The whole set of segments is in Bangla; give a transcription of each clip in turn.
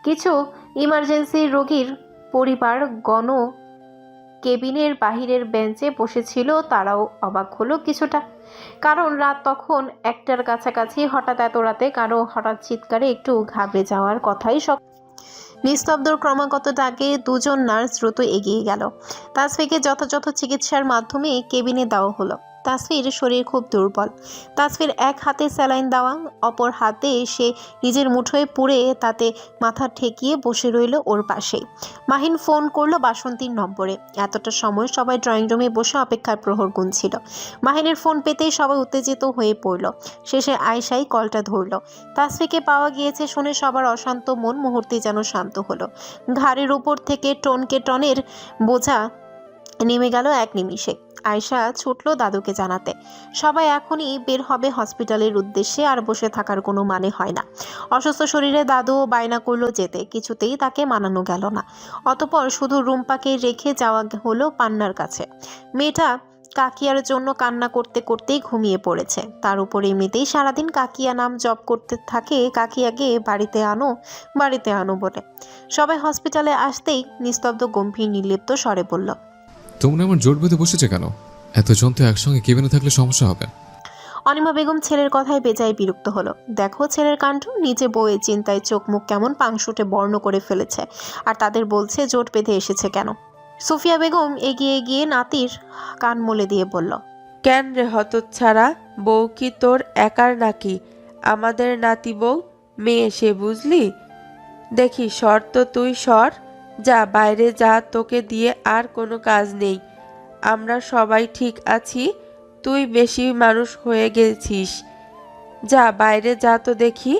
কিছু ইমার্জেন্সি রোগীর পরিবার গণ কেবিনের বাহিরের বেঞ্চে বসেছিল। তারাও অবাক হলো কিছুটা, কারণ রাত তখন 1টার কাছাকাছি। হঠাৎ এত রাতে কারো হঠাৎ চিৎকারে একটু ঘাবড়ে যাওয়ার কথাই সব। নিস্তব্ধর ক্রমাগত ডাকে দুজন নার্স দ্রুত এগিয়ে গেল। তাসফিকে যথাযথ চিকিৎসার মাধ্যমে কেবিনে দেওয়া হলো। তাসফির শরীর খুব দুর্বল। তাসফির এক হাতে স্যালাইন দেওয়া, অপর হাতে সে নিজের মুঠোয় পুড়ে তাতে মাথা ঠেকিয়ে বসে রইল ওর পাশেই। মাহিন ফোন করলো বাসন্তীর নম্বরে। এতটা সময় সবাই ড্রয়িং রুমে বসে অপেক্ষার প্রহর গুনছিল। মাহিনের ফোন পেতেই সবাই উত্তেজিত হয়ে পড়ল। শেষে আয়েশাই কলটা ধরল। তাসফিকে পাওয়া গিয়েছে শুনে সবার অশান্ত মন মুহূর্তে যেন শান্ত হলো। ঘাড়ের উপর থেকে টনকে টনের বোঝা নেমে গেল এক নিমিষে। আয়েশা ছুটল দাদুকে জানাতে। সবাই এখনই বের হবে হসপিটালের উদ্দেশ্যে, আর বসে থাকার কোনো মানে হয় না। অসুস্থ শরীরে দাদু বায়না করলো যেতে, কিছুতেই তাকে মানানো গেল না। অতঃপর শুধু রুম্পাকে রেখে যাওয়া হলো পান্নার কাছে। মেয়েটা কাকিয়ার জন্য কান্না করতে করতেই ঘুমিয়ে পড়েছে। তার উপর এমনিতেই সারাদিন কাকিয়া নাম জপ করতে থাকে, কাকিয়াকে বাড়িতে আনো বাড়িতে আনো বলে। সবাই হসপিটালে আসতেই নিস্তব্ধ গম্ভীর নির্লিপ্ত স্বরে বলল, তোমরা আমার জোট বেঁধে বসেছে কেন? এতজন তো একসঙ্গে কেবিনে থাকলে সমস্যা হবে। অনিমা বেগম ছেলের কথায় বেজায় বিরক্ত হলো। দেখো ছেলের কাণ্ড, নিজে বউয়ের চিন্তায় চোখ মুখ কেমন পাংশুটে বর্ণ করে ফেলেছে, আর তাদের বলছে জোট বেঁধে এসেছে কেন। সুফিয়া বেগম এগিয়ে গিয়ে নাতির কান মলে দিয়ে বলল, কেন রে হতচ্ছাড়া, বউ কি তোর একার নাকি? আমাদের নাতি বউ মেয়ে সে, বুঝলি? দেখি সর তো, তুই সর, যা বাইরে যা, তোকে দিয়ে আর কোনো কাজ নেই। আমরা সবাই ঠিক আছি, তুই বেশি মানুষ হয়ে গেছিস। যা বাইরে যা তো দেখি,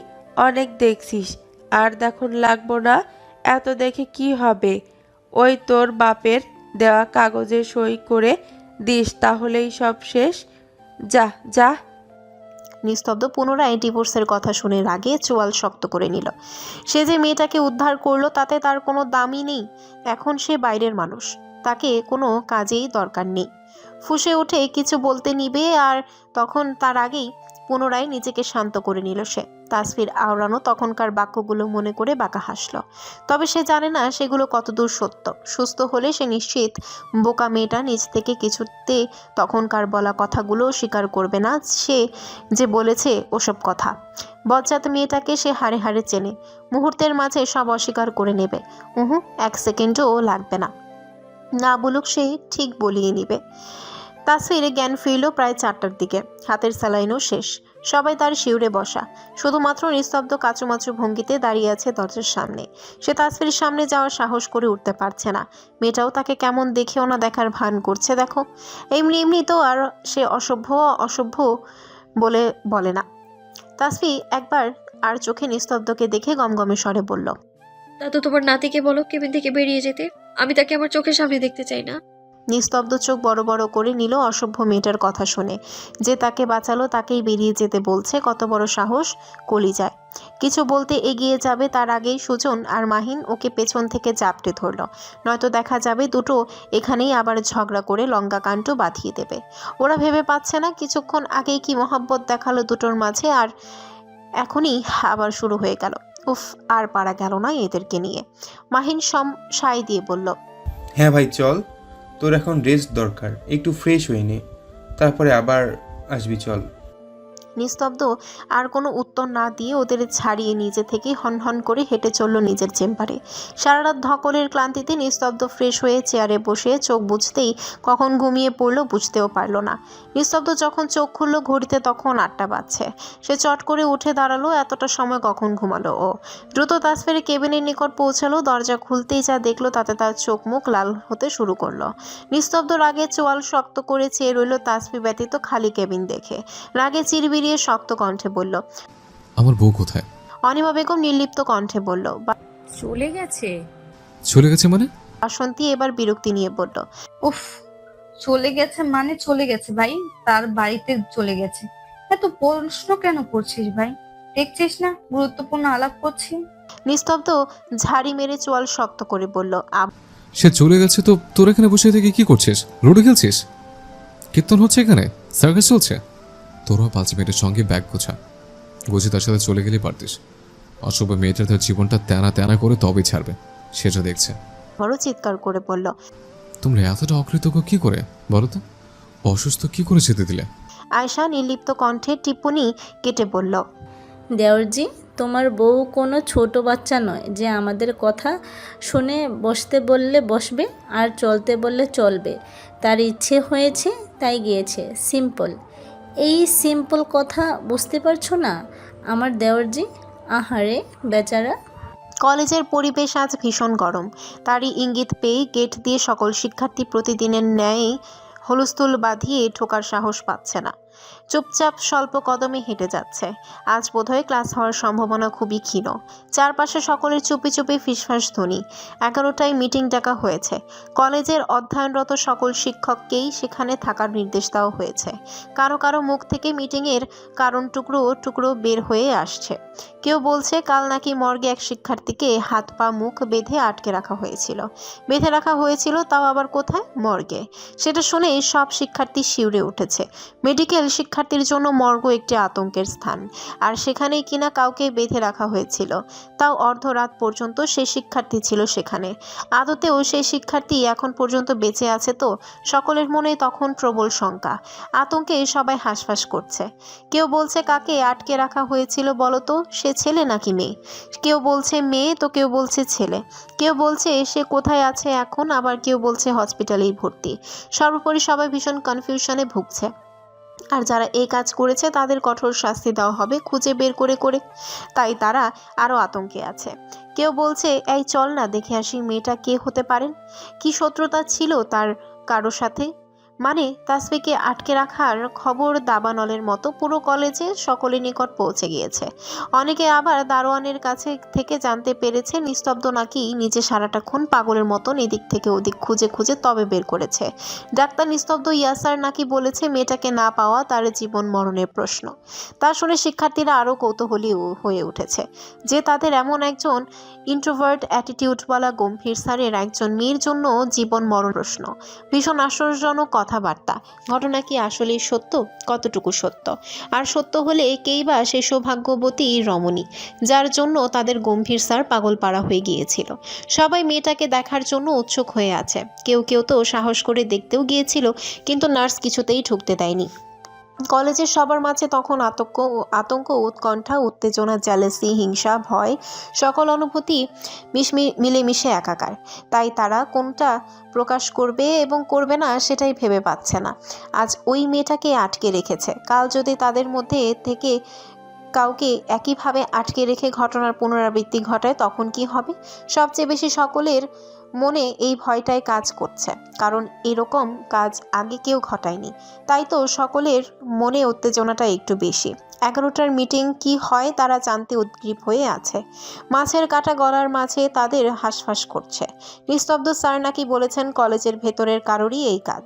অনেক দেখছিস, আর দেখুন লাগবো না। এত দেখে কি হবে? ওই তোর বাপের দেওয়া কাগজে সই করে দিস, তাহলেই সব শেষ। যা যা। নিস্তব্ধ পুনরায় ডিভোর্সের কথা শুনে রাগে চোয়াল শক্ত করে নিল। সে যে মেয়েটাকে উদ্ধার করলো তাতে তার কোনো দামই নেই। এখন সে বাইরের মানুষ, তাকে কোনো কাজেই দরকার নেই। ফুঁসে উঠে কিছু বলতে নিবে, আর তখন তার আগেই পুনরায় নিজেকে শান্ত করে নিল সে। তাসফির আওড়ানো তখনকার বাক্যগুলো মনে করে বাঁকা হাসল। তবে সে জানে না সেগুলো কতদূর সত্য। সুস্থ হলে সে নিশ্চিত বোকা মেয়েটা নিজ থেকে কিছুতে তখনকার বলা কথাগুলো স্বীকার করবে না, সে যে বলেছে ওসব কথা। বজ্জাত মেয়েটাকে সে হাড়ে হাড়ে চেনে, মুহূর্তের মাঝে সব অস্বীকার করে নেবে। এক সেকেন্ডও লাগবে না, না বলুক সে ঠিক বলিয়ে নিবে। তাসফিরে জ্ঞান ফিরল প্রায় 4টার দিকে। হাতের স্যালাইনও শেষ। সবাই তার শিউরে বসা, শুধুমাত্র নিস্তব্ধ কাচুমাচু ভঙ্গিতে দাঁড়িয়ে আছে দরজার সামনে। সে তাসফিরের সামনে যাওয়ার সাহস করে উঠতে পারছে না। মেয়েটাও তাকে কেমন দেখেও না দেখার ভান করছে। দেখো, এমনি এমনি তো আর সে অসভ্য অসভ্য বলে বলে না। তাসফি একবার আর চোখে নিস্তব্ধকে দেখে গমগমে স্বরে বলল, দাদু তোমার নাতিকে বলো কেবিন থেকে বেরিয়ে যেতে, আমি তাকে আমার চোখের সামনে দেখতে চাই না। নিস্তব্ধ চোখ বড় বড় করে নিল অসভ্য মেয়েটার কথা শুনে। যে তাকে বাঁচালো তাকেই বেরিয়ে যেতে বলছে, কত বড় সাহস! কলিজায় কিছু বলতে এগিয়ে যাবে তার আগেই সুজন আর মাহিন ওকে পেছন থেকে জাপটে ধরল। নয়তো দেখা যাবে দুটো এখানেই আবার ঝগড়া করে লঙ্কাকাণ্ড বাঁধিয়ে দেবে। ওরা ভেবে পাচ্ছে না কিছুক্ষণ আগেই কি মহব্বত দেখালো দুটোর মাঝে, আর এখনই আবার শুরু হয়ে গেল। উফ, আর পারা গেল না এদেরকে নিয়ে। মাহিন সায় দিয়ে বলল, হ্যাঁ ভাই চল, তোর এখন রেস্ট দরকার, একটু ফ্রেশ হয়ে নে, তারপরে আবার আসবি চল। নিস্তব্ধ আর কোনো উত্তর না দিয়ে ওদের ছাড়িয়ে নিজে থেকেই হনহন করে হেঁটে চলল নিজের চেম্বারে। সারা রাত ধকলের ক্লান্তিতে নিস্তব্ধ ফ্রেশ হয়ে চেয়ারে বসে চোখ বুঝতেই কখন ঘুমিয়ে পড়ল বুঝতেও পারল না। নিস্তব্ধ যখন চোখ খুলল ঘড়িতে তখন 8টা বাজছে। সে চট করে উঠে দাঁড়ালো। এতটা সময় কখন ঘুমালো ও? দ্রুত তাসফিরে কেবিনের নিকট পৌঁছালো। দরজা খুলতেই যা দেখলো তাতে তার চোখ মুখ লাল হতে শুরু করলো। নিস্তব্ধ রাগে চোয়াল শক্ত করে চেয়ে রইল তাসফি ব্যতীত খালি কেবিন দেখে। রাগে চিরবিরিয়ে শক্ত কণ্ঠে বলল, আমার বউ কোথায়? অনিমা বেগম নির্লিপ্ত কণ্ঠে বলল, চলে গেছে। চলে গেছে মানে? বাসন্তী এবার বিরক্তি নিয়ে বলল, উফ, চলে গেছে মানে চলে গেছে ভাই, তার বাড়িতে চলে গেছে। এত প্রশ্ন কেন করছিস ভাই? দেখছিস না গুরুত্বপূর্ণ আলাপ করছি। নিস্তব্ধ ঝাড়ি মেরে চোয়াল শক্ত করে বলল, সে চলে গেছে তো তোর এখানে বসে থেকে কি করছিস? লুডো খেলছিস? কীর্তন হচ্ছে এখানে? সার্কাস চলছে? তোরও 5 মিনিটের সঙ্গে ব্যাগ গোছা, গুছিয়ে তার সাথে চলে গেলেই পারতিস। অশুভ মেয়েটা তার জীবনটা তেনা তেনা করে তবেই ছাড়বে, সেটা দেখছে। বড় চিৎকার করে বলল। তোমরা এতটা অকৃতজ্ঞ কি করে বলো তো? অসুস্থ কি করে যেতে দিলে? আয়শা নির্লিপ্ত কণ্ঠে টিপ্পনি কেটে বলল। দেওরজি, তোমার বউ কোনো ছোট বাচ্চা নয় যে আমাদের কথা শুনে বসতে বললে বসবে আর চলতে বললে চলবে। তার ইচ্ছে হয়েছে তাই গিয়েছে, সিম্পল। এই সিম্পল কথা বুঝতে পারছো না আমার দেওরজি? আহারে বেচারা। কলেজের পরিবেশ আজ ভীষণ গরম। তারই ইঙ্গিত পেয়ে গেট দিয়ে সকল শিক্ষার্থী প্রতিদিনের ন্যায় হুলস্থুল বাঁধিয়ে ঢোকার সাহস পাচ্ছে না, চুপচাপ স্বল্প কদমে হেঁটে যাচ্ছে। আজ বোধহয় ক্লাস হওয়ার সম্ভাবনা খুবই ক্ষীণ। চারপাশে সকলের চুপি চুপি ফিসফাস ধ্বনি। 11টায় মিটিং ডাকা হয়েছে। কলেজের অধ্যয়নরত সকল শিক্ষককেই সেখানে থাকার নির্দেশ দেওয়া হয়েছে। কারো কারো মুখ থেকে মিটিংয়ের কারণ টুকরো টুকরো বের হয়ে আসছে। কেউ বলছে কাল নাকি মর্গে এক শিক্ষার্থীকে হাত পা মুখ বেঁধে আটকে রাখা হয়েছিল। বেঁধে রাখা হয়েছিল, তাও আবার কোথায়? মর্গে। সেটা শুনে সব শিক্ষার্থী শিউরে উঠেছে। মেডিকেল শিক্ষার্থীর জন্য মর্গ একটি আতঙ্কের স্থান, আর সেখানেই কিনা কাউকে বেঁধে রাখা হয়েছিল, তাও অর্ধরাত পর্যন্ত সেই শিক্ষার্থী ছিল সেখানে। আদতেও সেই শিক্ষার্থী এখন পর্যন্ত বেঁচে আছে তো? সকলের মনে তখন প্রবল শঙ্কা, আতঙ্কে সবাই হাঁসফাঁস করছে। কেউ বলছে কাকে আটকে রাখা হয়েছিল বলতো, সে ছেলে নাকি মেয়ে? কেউ বলছে মেয়ে তো কেউ বলছে ছেলে। কেউ বলছে সে কোথায় আছে এখন, আবার কেউ বলছে হসপিটালেই ভর্তি। সর্বোপরি সবাই ভীষণ কনফিউশনে ভুগছে। আর যারা এই কাজ করেছে তাদের কঠোর শাস্তি দেওয়া হবে খুঁজে বের করে করে, তাই তারা আরও আতঙ্কে আছে। কেউ বলছে এই চল না দেখে আসি মেয়েটা কে হতে পারেন, কি শত্রুতা ছিল তার কারো সাথে। মানে তাসফিকে আটকে রাখার খবর দাবানলের মতো পুরো কলেজে সকলের নিকট পৌঁছে গিয়েছে। অনেকে আবার দারোয়ানের কাছে থেকে জানতে পেরেছে নিস্তব্ধ নাকি নিজে সারাটাক্ষণ পাগলের মতন এদিক থেকে ওদিক খুঁজে খুঁজে তবে বের করেছে। ডাক্তার নিস্তব্ধ ইয়াসার নাকি বলেছে মেয়েটাকে না পাওয়া তার জীবন মরণের প্রশ্ন। তা শুনে শিক্ষার্থীরা আরও কৌতূহলী হয়ে উঠেছে যে তাদের এমন একজন ইন্ট্রোভার্ট অ্যাটিটিউডওয়ালা গম্ভীর স্যারের একজন মেয়ের জন্য জীবন মরণ প্রশ্ন। ভীষণ আশ্চর্যজনক কথাবার্তা। ঘটনা কি আসলেই সত্য? কতটুকু সত্য? আর সত্য হলে কেই বা সেই সৌভাগ্যবতী রমণী যার জন্য তাদের গম্ভীর স্যার পাগল পাড়া হয়ে গিয়েছিল? সবাই মেয়েটাকে দেখার জন্য উৎসুক হয়ে আছে। কেউ কেউ তো সাহস করে দেখতেও গিয়েছিল, কিন্তু নার্স কিছুতেই ঢুকতে দেয়নি। কলেজের সবার মাঝে তখন আতঙ্ক, উৎকণ্ঠা, উত্তেজনা, জেলাসি, হিংসা, ভয়, সকল অনুভূতি মিলেমিশে একাকার। তাই তারা কোনটা প্রকাশ করবে এবং করবে না সেটাই ভেবে পাচ্ছে না। আজ ওই মেয়েটাকে আটকে রেখেছে, কাল যদি তাদের মধ্যে থেকে কাউকে একইভাবে আটকে রেখে ঘটনার পুনরাবৃত্তি ঘটায় তখন কি হবে? সবচেয়ে বেশি সকলের মনে এই ভয়টাই কাজ করছে, কারণ এরকম কাজ আগে কেউ ঘটায়নি। তাই তো সকলের মনে উত্তেজনাটা একটু বেশি। 11টার মিটিং কি হয় তারা জানতে উদ্গ্রীব হয়ে আছে। মাছের কাটা গলার মাঝে তাদের হাঁসফাঁস করছে। নিস্তব্ধ স্যার নাকি বলেছেন কলেজের ভেতরের কারোরই এই কাজ।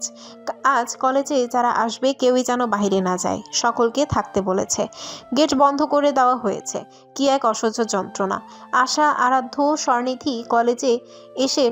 আজ কলেজে যারা আসবে কেউই যেন বাইরে না যায়, সকলকে থাকতে বলেছে। গেট বন্ধ করে দেওয়া হয়েছে। কি এক অসহ্য যন্ত্রণা। আশা, আরাধ্য, স্বর্ণিধি কলেজে এসে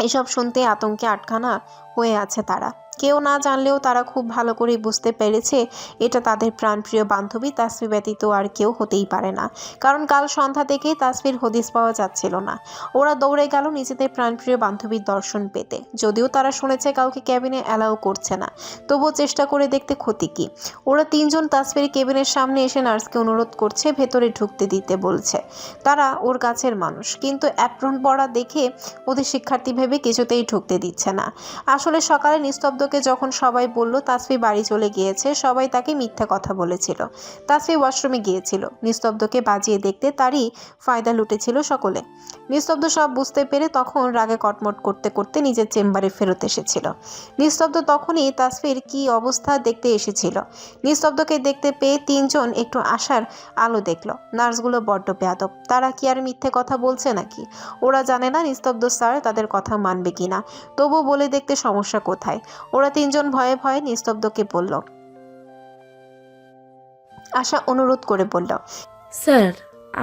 এসব শুনতে আতঙ্কে আটখানা হয়ে আছে তারা। কেউ না জানলেও তারা খুব ভালো করে বুঝতে পেরেছে এটা তাদের প্রাণপ্রিয় বান্ধবী তাসফি ব্যতীত আর কেউ হতেই পারে না। কারণ কাল সন্ধ্যা থেকেই তাসফির হদিস পাওয়া যাচ্ছিল না। ওরা দৌড়ে গেল নিজেদের প্রাণপ্রিয় বান্ধবীর দর্শন পেতে। যদিও তারা শুনেছে কাউকে ক্যাবিনে অ্যালাউ করছে না, তবুও চেষ্টা করে দেখতে ক্ষতি কি। ওরা তিনজন তাসফির কেবিনের সামনে এসে নার্সকে অনুরোধ করছে ভেতরে ঢুকতে দিতে বলছে। তারা ওর কাছের মানুষ, কিন্তু অ্যাপ্রন পড়া দেখে ওদের শিক্ষার্থী ভেবে কিছুতেই ঢুকতে দিচ্ছে না। আসলে সকালে নিস্তব্ধকে যখন সবাই বলল তাসফি বাড়ি চলে গিয়েছে, সবাই তাকে মিথ্যা কথা বলেছিল। তাসফি ওয়াশরুমে গিয়েছিল। নিস্তব্ধকে বাজিয়ে দেখতে তারই ফায়দা লুটেছিল সকলে। নিস্তব্ধ সব বুঝতে পেরে তখন রাগে কটমট করতে করতে নিজের চেম্বারে ফেরত এসেছিল। নিস্তব্ধ তখনই তাসফির কি অবস্থা দেখতে এসেছিল। নিস্তব্ধকে দেখতে পেয়ে তিনজন একটু আশার আলো দেখল। নার্সগুলো বড্ড বেয়াদব, তারা কি আর মিথ্যে কথা বলছে নাকি? ওরা জানে না নিস্তব্ধ স্যার তাদের কথা মানবে কিনা, তবু বলে দেখতে সমস্যা কোথায়। ওরা তিনজন ভয়ে ভয়ে নিস্তব্ধকে বলল। আশা অনুরোধ করে বলল, স্যার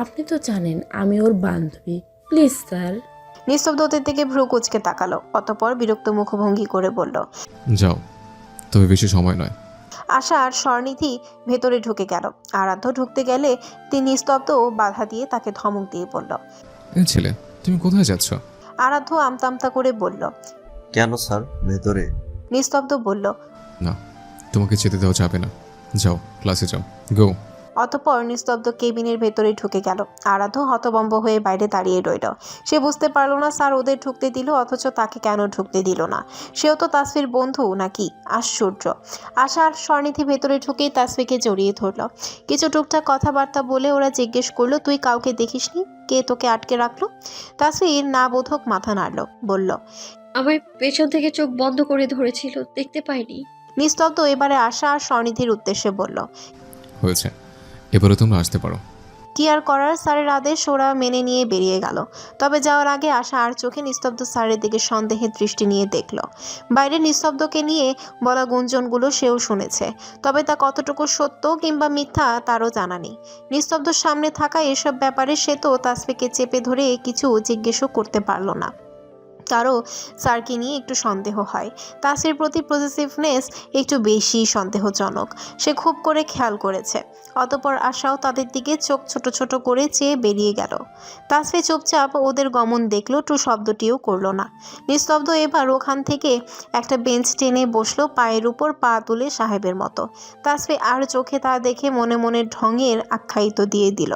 আপনি তো জানেন আমি ওর বান্ধবী, প্লিজ স্যার। নিস্তব্ধ ওদের দিকে ভ্রু কুঁচকে তাকালো, অতঃপর বিরক্ত মুখভঙ্গি করে বলল, যাও, তবে বেশি সময় নয়। আশা আর স্বর্ণিধি ভেতরে ঢুকে গেল। আরাধ্য ঢুকতে গেলে তিনি নিস্তব্ধ বাধা দিয়ে তাকে ধমক দিয়ে বলল। এই ছেলে, তুমি কোথায় যাচ্ছ? আরাধ্য আমতা আমতা করে বলল। কেন স্যার, ভেতরে? নিস্তব্ধ বলল। না, তোমাকে যেতে দেওয়া যাবে না। যাও, ক্লাসে যাও, গো। অতঃপর নিস্তব্ধ কেবিনের ভেতরে ঢুকে গেল। আরাধ্য হতভম্ব হয়ে বাইরে দাঁড়িয়ে রইল। সে বুঝতে পারল না স্যার ওদের ঢুকতে দিল, অথচ তাকে কেন ঢুকতে দিল না। সেও তো তাসফির বন্ধু নাকি? আশ্চর্য। আশা আর স্বর্ণিধি ভেতরে ঢুকেই তাসফিকে জড়িয়ে ধরল। কিছু টুকটাক কথাবার্তা বলে ওরা জিজ্ঞেস করলো, তুই কাউকে দেখিসনি? কে তোকে আটকে রাখলো? তাসফির না বোধক মাথা নাড়ল, বলল, আমার পেছন থেকে চোখ বন্ধ করে ধরেছিল, দেখতে পাইনি। নিস্তব্ধ এবারে আশা আর স্বর্ণিধির উদ্দেশ্যে বলল, হয়েছে, এবারে তোমরা আসতে পারো। কি আর করার, স্যারের আদেশ ওরা মেনে নিয়ে বেরিয়ে গেল। তবে যাওয়ার আগে আশা আর চোখে নিস্তব্ধ স্যারের দিকে সন্দেহের দৃষ্টি নিয়ে দেখল। বাইরে নিস্তব্ধকে নিয়ে বলা গুঞ্জনগুলো সেও শুনেছে, তবে তা কতটুকু সত্য কিংবা মিথ্যা তারও জানা নেই। নিস্তব্ধর সামনে থাকা এসব ব্যাপারে সে তো তাসফিকে চেপে ধরে কিছু জিজ্ঞেসও করতে পারল না। তারও স্যারকে নিয়ে একটু সন্দেহ হয়। তাসফির প্রতি পজিটিভনেস একটু বেশি সন্দেহজনক, সে খুব করে খেয়াল করেছে। অতঃপর আশাও তাদের দিকে চোখ ছোট ছোট করে চেয়ে বেরিয়ে গেল। তাসফি চুপচাপ ওদের গমন দেখলো, টু শব্দটিও করলো না। নিস্তব্ধ এবার ওখান থেকে একটা বেঞ্চ টেনে বসলো, পায়ের উপর পা তুলে সাহেবের মতো। তাসফি আর চোখে তা দেখে মনে মনে ঢঙের আখ্যায়িত দিয়ে দিল।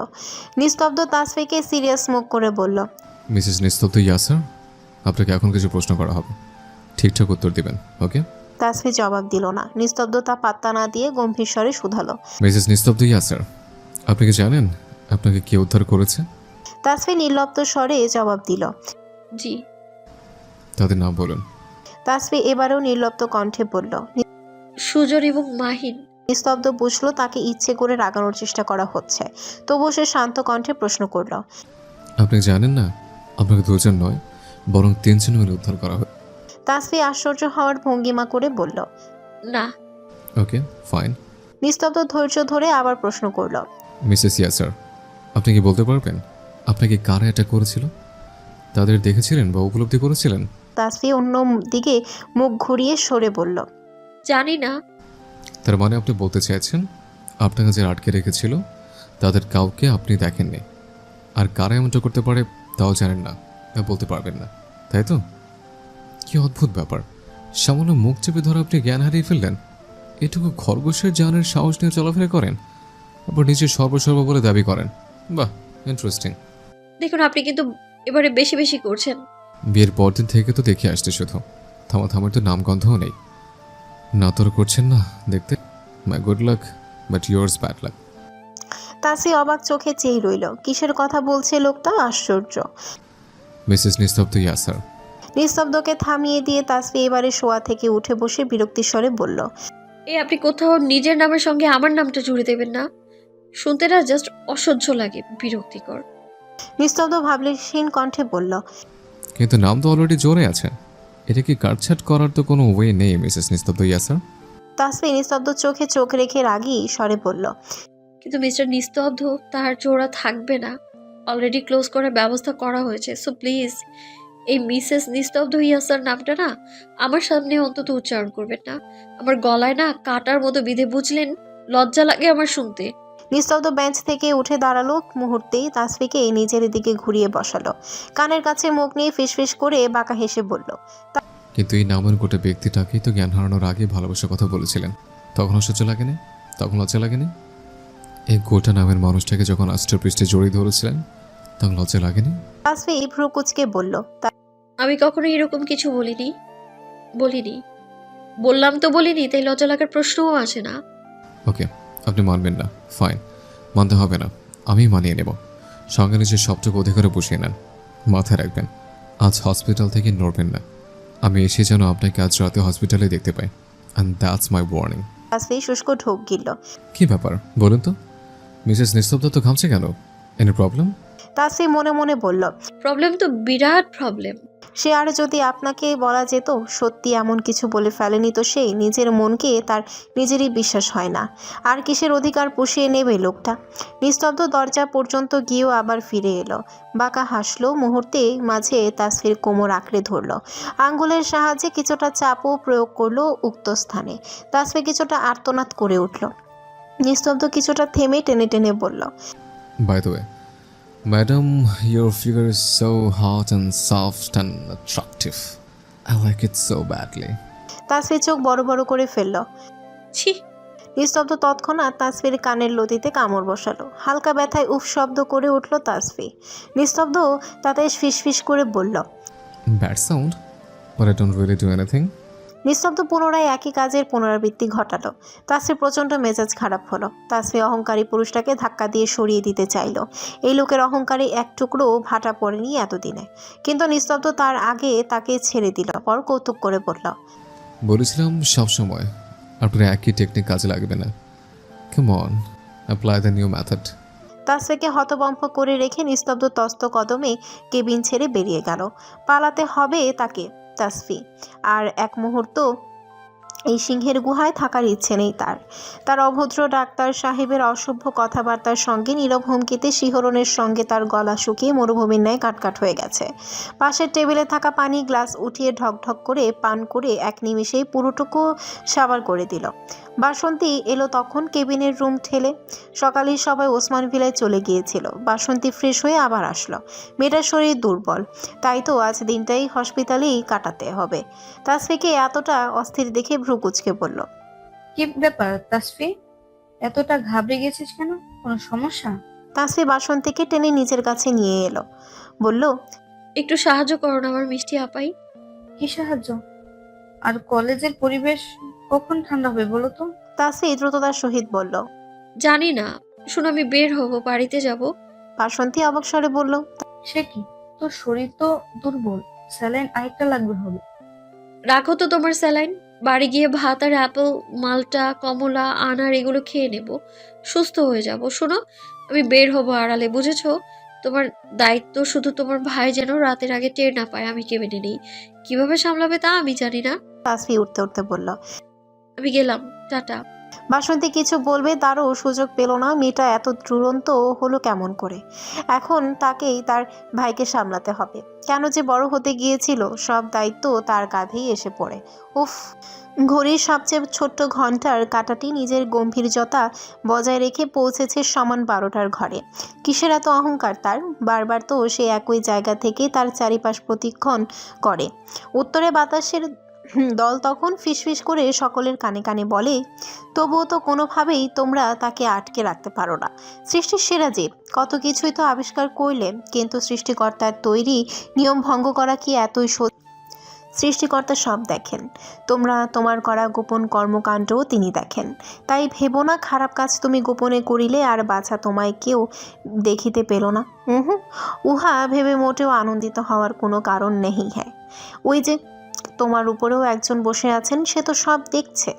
নিস্তব্ধ তাসফিকে সিরিয়াস মুখ করে বলল, মিসেস নিস্তব্ধ, ইয়াসার, আপনাকে এখন কিছু প্রশ্ন করা হবে, ঠিকঠাক উত্তর দিবেন, ওকে? তাসফি জবাব দিল না। নিস্তব্ধ তা পাত্তা না দিয়ে গম্ভীর স্বরে শুধালো, মিসেস নিস্তব্ধ, ইয়াসার, আপনি কি জানেন আপনাকে কে উদ্ধার করেছে? তাসফি নির্লিপ্ত স্বরে জবাব দিল, জি। তাদের নাম বলুন। তাসফি এবারেও নির্লিপ্ত কণ্ঠে বলল। সুজন এবং মাহিন। নিস্তব্ধ বুঝলো তাকে ইচ্ছে করে রাগানোর চেষ্টা করা হচ্ছে, তবুও সে শান্ত কণ্ঠে প্রশ্ন করল, আপনি জানেন না আপনাকে দুজন নয় বরং তিনজন মিলে উদ্ধার করা হয়? তাসফি আশ্চর্য হওয়ার ভঙ্গিমা করে বলল, না। ওকে, ফাইন। নিস্তব্ধ ধৈর্য ধরে আবার প্রশ্ন করল, মিসেস ইয়াসার, আপনি কি বলতে পারবেন আপনাকে কারা অ্যাটাক করেছিল? তাদের দেখেছিলেন বা উপলব্ধি করেছিলেন? তাসফি অন্য দিকে মুখ ঘুরিয়ে সরে বলল, জানি না। তার মানে আপনি বলতে চাইছেন আপনাকে যে আটকে রেখেছিল তাদের কাউকে আপনি দেখেননি, আর কারা এমনটা করতে পারে তাও জানেন না, বলতে পারবেন না, তাই তো? কি অদ্ভুত ব্যাপার, সামান্য মুখ চেপে ধরে আপনি জ্ঞান হারিয়ে ফেললেন। এটুকু খরগোশের জানের সাহস নিয়ে চলাফেরা করেন, আবার নিজে সর্বসর্ব বলে দাবি করেন। বাহ, ইন্টারেস্টিং। দেখুন, আপনি কিন্তু এবারে বেশি বেশি করছেন। বিয়ের পরদিন থেকে তো দেখে আসতে, শুধু থামার তো নামগন্ধও নেই। না তোর করছেন না দেখতে। My good luck but yours bad luck. Tasfi অবাক চোখে চেয়ে রইল, কিসের কথা বলছে লোকটা, আশ্চর্য। মিসেস নিস্তব্ধ, ইয়াসার। নিস্তব্ধকে থামিয়ে দিয়ে তাসফি এবারে শোয়া থেকে উঠে বসে বিরক্তির স্বরে বলল, আপনি কোথাও নিজের নামের সঙ্গে আমার নামটা জুড়ে দেবেন না। শুনতে না জাস্ট অসহ্য লাগে, বিরক্তিকর। নিস্তব্ধ ভাবলেশীন কণ্ঠে বলল, কিন্তু নাম তো অলরেডি জোরে আছে, এটা কি কাটছাট করার তো কোনো ওয়ে নেই মিসেস নিস্তব্ধ, ইয়াসার। তাসফি নিস্তব্ধ চোখে চোখ রেখে রাগী স্বরে বলল, কিন্তু মিস্টার নিস্তব্ধ, তার জোড়া থাকবে না। অলরেডি ক্লোজ করার ব্যবস্থা করা হয়েছে। সো প্লিজ এই মিসেস নিস্তব্ধ ইয়াসার নামটা না আমার সামনে অন্তত উচ্চারণ করবেন না। আমার গলায় না কাটার মতো বিধে, বুঝলেন? লজ্জা লাগে আমার শুনতে। নিস্তব্ধ বেঞ্চ থেকে উঠে দাঁড়ালো, মুহূর্তেই তাসফিকে নিজের দিকে ঘুরিয়ে বসালো। কানের কাছে মুখ নিয়ে ফিসফিস করে বাঁকা হেসে বলল, কিন্তু এই নামের গোটা ব্যক্তিটাকেই তো জ্ঞান হারানোর আগে ভালোবাসার কথা বলেছিলেন, তখন অসহ্য লাগেনি? তখন লজ্জা লাগেনি? এই গোটা নামের মানুষটাকে যখন আষ্টপৃষ্ঠে জড়িয়ে ধরেছিলেন তখন লজ্জা লাগেনি? তাসফি ভ্রু কুচকে বলল, আমি কখনো এরকম কিছু বলিনি। বললাম তো বলিনি, তাই লজ্জা লাগার প্রশ্নও আসে না। ওকে, আপনি মানবেন না, ফাইন, মানতে হবে না, আমি মানিয়ে নেব। সঙ্গে নিজের সবটুকু অধিকারে বসিয়ে নেন। মাথায় রাখবেন, আজ হসপিটাল থেকে নড়বেন না। আমি এসে যেন আপনাকে আজ রাতে হসপিটালে দেখতে পাই, and that's my warning. Tasfi শুষ্ক ঢোক গিলল। কি ব্যাপার বলুন তো, মিসেস নিস্তব্ধ তো ঘামছে কেন? Any problem? তাসফি মনে মনে বলল, প্রবলেম তো বিরাট প্রবলেম। সে আর যদি আপনাকে বলা যেত সত্যি এমন কিছু বলে ফেলেনি তো সে নিজের মনকে তার নিজেরই বিশ্বাস হয় না। আর কিসের অধিকার পুষিয়ে নেবে লোকটা। নিস্তব্ধ দরজা পর্যন্ত গিয়েও আবার ফিরে এলো। বাঁকা হাসলো, মুহূর্তে মাঝে তাসফির কোমর আঁকড়ে ধরলো, আঙ্গুলের সাহায্যে কিছুটা চাপও প্রয়োগ করলো উক্ত স্থানে। তাসফি কিছুটা আর্তনাদ করে উঠল। নিস্তব্ধ কিছুটা থেমে টেনে টেনে বলল, by the way madam, your figure is so hot and soft and attractive. I like it so badly. Tasfi চোখ বড় বড় করে ফেলল। ছি। নিস্তব্ধ তৎক্ষণাৎ তাসফির কানের লতিতে কামড় বসালো। হালকা ব্যথায় উফ শব্দ করে উঠল তাসফি। নিস্তব্ধ তাতে ফিসফিস করে বলল, bad sound, but I don't really do anything. নিস্তব্ধ পুনরায় একই কাজের পুনরাবৃত্তি ঘটালো। তাসফির প্রচণ্ড মেজাজ খারাপ হলো। তাসফি অহংকারী পুরুষটাকে ধাক্কা দিয়ে সরিয়ে দিতে চাইল। এই লোকের অহংকারে এক টুকরো ভাটা পড়েনি এতদিনে। কিন্তু নিস্তব্ধ তার আগে তাকে ছেড়ে দিল, পর কৌতুক করে বলল, বলেছিলাম সবসময় আপনার একই টেকনিক কাজে লাগবে না। Come on, apply the new method. তাসফিকে হতবম্ব করে রেখে নিস্তব্ধ তস্ত কদমে কেবিন ছেড়ে বেরিয়ে গেল। পালাতে হবে তাকে তাসফি। আর এক মুহূর্ত এই সিংহের গুহায় থাকার ইচ্ছে নেই তার। তার অভদ্র ডাক্তার সাহেবের অসভ্য কথাবার্তার সঙ্গে নীরব হুমকিতে শিহরণের সঙ্গে তার গলা শুকিয়ে মরুভূমির ন্যায় কাটকাট হয়ে গেছে। পাশের টেবিলে থাকা পানি গ্লাস উঠিয়ে ঢকঢক করে পান করে এক নিমেষেই পুরোটুকু সাবার করে দিল। বাসন্তী এলো তখন কেবিনের রুম ঠেলে। সকালেই সবাই ওসমান ভিলায় চলে গিয়েছিল। বাসন্তী ফ্রেশ হয়ে আবার আসলো। মেয়েটার শরীর দুর্বল, তাই তো আজ দিনটাই হসপিটালেই কাটাতে হবে। তাসফিকে এতটা অস্থির দেখে ভ্রু কুঁচকে বলল, কি ব্যাপার তাসফি, এতটা ঘাবড়ে গেছিস কেন? কোনো সমস্যা? তাসফি বাসন্তীকে টেনে নিজের কাছে নিয়ে এলো। বলল, একটু সাহায্য করো না আমার মিষ্টি আপাই। কি সাহায্য? আর কলেজের পরিবেশ কখন ঠান্ডা হবে বলো তো? তাসফি দ্রুততার সহিত বলল। জানি না, শোনো আমি বের হব, বাড়িতে যাব। বাসন্তী অবাক স্বরে বলল, সে কি, তোর শরীর তো দুর্বল, স্যালাইন আরেকটা লাগবে হবে। রাখো তো তোমার স্যালাইন, বাড়ি গিয়ে ভাত আর অ্যাপেল, মালটা, কমলা, আনার এগুলো খেয়ে নেব, সুস্থ হয়ে যাব। শোনো, আমি বের হব আড়ালে, বুঝেছো? তোমার দায়িত্ব শুধু তোমার ভাই যেন রাতের আগে টের না পায় আমি কেবিনে নেই। কিভাবে সামলাবে তা আমি জানি না। তাসফি উঠতে উঠতে বলল। আমি গেলাম, টাটা। বাসন্তী কিছু বলবে তারও সুযোগ পেল না। মেয়েটা এত দুরন্ত হলো কেমন করে? এখন তাকেই তার ভাইকে সামলাতে হবে। কেন যে বড় হতে গিয়েছিল, সব দায়িত্ব তার কাঁধেই এসে পড়ে। উফ, ঘড়ির সবচেয়ে ছোট্ট ঘন্টার কাঁটাটি নিজের গম্ভীর্যতা বজায় রেখে পৌঁছেছে সমান 12টার ঘরে। কিসের এত অহংকার তার? বারবার তো সে একই জায়গা থেকে তার চারিপাশ প্রতিক্ষণ করে। উত্তরে বাতাসের দল তখন ফিসফিস করে সকলের কানে কানে বলে, তবুও তো কোনোভাবেই তোমরা তাকে আটকে রাখতে পারো না। সৃষ্টির সেরা জীব, কত কিছুই তো আবিষ্কার করলে, কিন্তু সৃষ্টিকর্তার তৈরি নিয়ম ভঙ্গ করা কি এতই সৃষ্টিকর্তা সব দেখেন। তোমরা তোমার করা গোপন কর্মকাণ্ডও তিনি দেখেন। তাই ভেবো না খারাপ কাজ তুমি গোপনে করিলে আর বাছা তোমায় কেউ দেখিতে পেল না। উহা ভেবে মোটেও আনন্দিত হওয়ার কোনো কারণ নেই। হ্যাঁ, ওই যে তোমার উপরেও একজন বসে আছেন, সে তো সব দেখছে।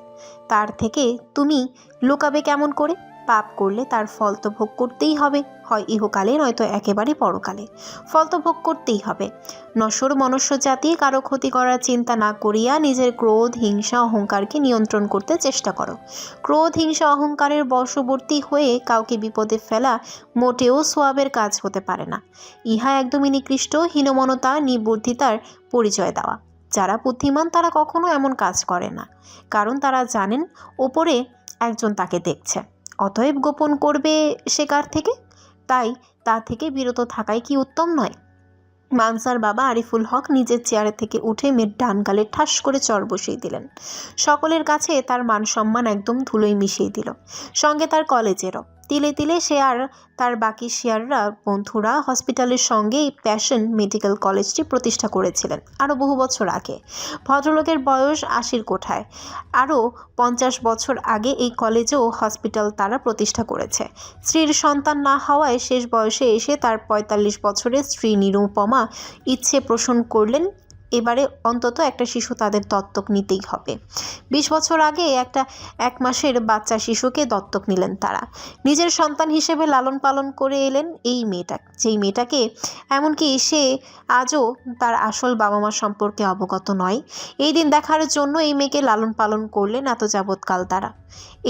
তার থেকে তুমি লুকাবে কেমন করে? পাপ করলে তার ফল তো ভোগ করতেই হবে, হয় ইহকালে নয়তো একেবারে পরকালে। ফল তো ভোগ করতেই হবে। নশ্বর মনুষ্য জাতি কারো ক্ষতি করার চিন্তা না করিয়া নিজের ক্রোধ, হিংসা, অহংকারকে নিয়ন্ত্রণ করতে চেষ্টা করো। ক্রোধ, হিংসা, অহংকারের বশবর্তী হয়ে কাউকে বিপদে ফেলা মোটেও সোয়াবের কাজ হতে পারে না। ইহা একদমই নিকৃষ্ট, হীনমনতা, নিবুদ্ধিতার পরিচয় দেওয়া। যারা বুদ্ধিমান তারা কখনো এমন কাজ করে না, কারণ তারা জানেন ওপরে একজন তাকে দেখছে। অতএব গোপন করবে সে কার থেকে? তাই তা থেকে বিরত থাকাই কি উত্তম নয়? মানসার বাবা আরিফুল হক নিজের চেয়ারে থেকে উঠে মেয়ের ডান গালে ঠাস করে চর বসিয়ে দিলেন। সকলের কাছে তার মান সম্মান একদম ধুলোয় মিশিয়ে দিল, সঙ্গে তার কলেজেরও। তিলে তিলে সে আর তার বাকি শেয়াররা বন্ধুরা হসপিটালের সঙ্গে এই প্যাশন মেডিকেল কলেজটি প্রতিষ্ঠা করেছিলেন আরও বহু বছর আগে। ভদ্রলোকের বয়স 80-র কোঠায়। আরও 50 বছর আগে এই কলেজেও হসপিটাল তারা প্রতিষ্ঠা করেছে। স্ত্রীর সন্তান না হওয়ায় শেষ বয়সে এসে তার 45 বছরের স্ত্রী নিরুপমা ইচ্ছে পোষণ করলেন এবারে অন্তত একটা শিশু তাদের দত্তক নিতেই হবে। 20 বছর আগে একটা 1 মাসের বাচ্চা শিশুকে দত্তক নিলেন তারা। নিজের সন্তান হিসেবে লালন পালন করে এলেন এই মেয়েটা, যেই মেয়েটাকে এমনকি সে আজও তার আসল বাবা মা সম্পর্কে অবগত নয়। এই দিন দেখার জন্য এই মেয়েকে লালন পালন করলেন এত যাবৎকাল তারা।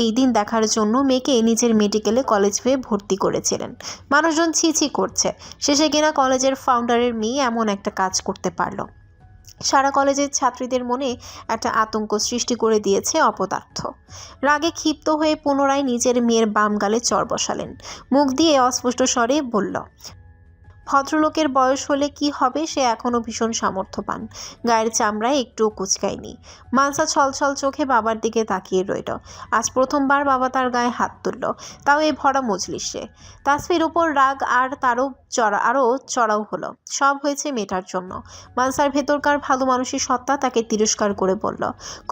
এই দিন দেখার জন্য মেয়েকে নিজের মেডিকেলে কলেজ হয়ে ভর্তি করেছিলেন। মানুষজন ছি করছে, শেষে কিনা কলেজের ফাউন্ডারের মেয়ে এমন একটা কাজ করতে পারল। সারা কলেজের ছাত্রীদের মনে একটা আতঙ্ক সৃষ্টি করে দিয়েছে অপদার্থ। রাগে ক্ষিপ্ত হয়ে পুনরায় নিজের মেয়ের বাম গালে চর বসালেন। মুখ দিয়ে অস্পষ্ট স্বরে বলল, ভদ্রলোকের বয়স হলে কি হবে, সে এখনও ভীষণ সামর্থ্যবান, গায়ের চামড়ায় একটুও কুচকায়নি। মানসা ছলছল চোখে বাবার দিকে তাকিয়ে রইল। আজ প্রথমবার বাবা তার গায়ে হাত তুলল, তাও এই ভরা মজলিসে। তাসফির উপর রাগ আর আরও চড়াও হলো। সব হয়েছে মেয়েটার জন্য। মানসার ভেতরকার ভালো মানুষের সত্তা তাকে তিরস্কার করে বলল,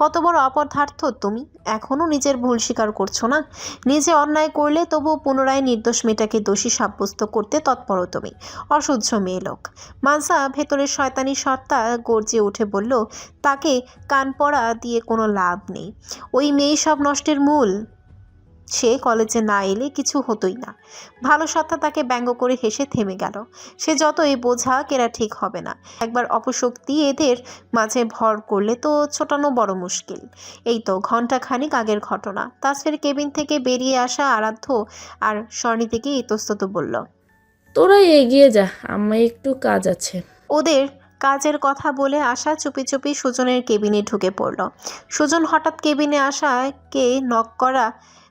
কত বড় অপদার্থ তুমি, এখনও নিজের ভুল স্বীকার করছো না? নিজে অন্যায় করলে তবুও পুনরায় নির্দোষ মেয়েটাকে দোষী সাব্যস্ত করতে তৎপর তুমি, অসহ্য মেয়ে লোক। মানসা ভেতরের শয়তানি সত্তা গর্জে উঠে বলল, তাকে কান পড়া দিয়ে কোনো লাভ নেই, ওই মেয়েই সব নষ্টের মূল। সে কলেজে না এলে কিছু হতোই না। ভালো সত্তা তাকে ব্যঙ্গ করে হেসে থেমে গেল। সে যতই বোঝা কেরা ঠিক হবে না, একবার অপশক্তি এদের মাঝে ভর করলে তো ছোটানো বড় মুশকিল। এই তো ঘণ্টাখানিক আগের ঘটনা। তাসফির কেবিন থেকে বেরিয়ে আসা আরাধ্য আর স্বর্ণিতিকে ইতস্তত বলল, তোরা এগিয়ে যা, আমার একটু কাজ আছে। ওদের কাজের কথা বলে আশা চুপি চুপি সুজনের কেবিনে ঢুকে পড়ল। সুজন হঠাৎ কেবিনে আশাকে নক করা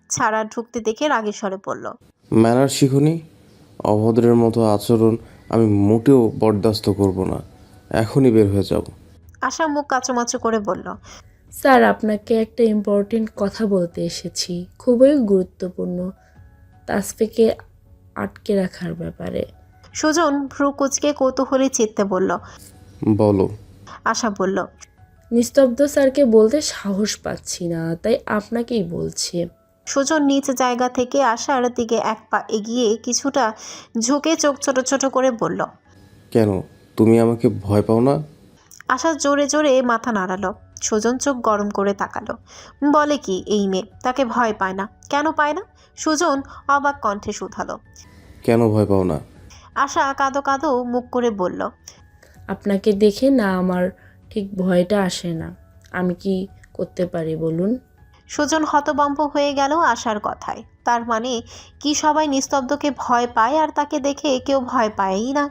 ছাড়া ঢুকতে দেখে রাগী স্বরে পড়ল, ম্যানার শিখুনি, অভদ্রের মতো আচরণ আমি মোটেও বরদাস্ত করব না, এখনই বের হয়ে যাব। আশা মুখ কাচুমাচু করে বলল, স্যার, আপনাকে একটা ইম্পর্টেন্ট কথা বলতে এসেছি, খুবই গুরুত্বপূর্ণ, তাসফিকে আটকে রাখার ব্যাপারে। সুজন ভ্রু কুচকে কৌতূহলী চিত্তে বলল, বলো। আশা বলল, নিস্তব্ধ স্যারকে বলতে সাহস পাচ্ছি না, তাই আপনাকেই বলছি। সুজন নিজ জায়গা থেকে আশার দিকে এক পা এগিয়ে কিছুটা ঝুঁকে চোখ ছোট ছোট করে বলল, কেন, তুমি আমাকে ভয় পাও না? আশা জোরে জোরে মাথা নাড়ালো। সুজন চোখ গরম করে তাকালো। বলে কি এই মেয়ে, তাকে ভয় পায় না? কেন পায় না? সুজন অবাক কণ্ঠে শুধালো। কেন ভয় পাও না? আশা কাঁদো কাঁদো মুখ করে বলল, আপনাকে দেখে না আমার ঠিক ভয়টা আসে না, আমি কি করতে পারি বলুন? সুজন হতবম্ব হয়ে গেল আশার কথায়। তার মানে কি সবাই নিস্তব্ধকে ভয় পায় আর তাকে দেখে কেউ ভয় পায়ই না?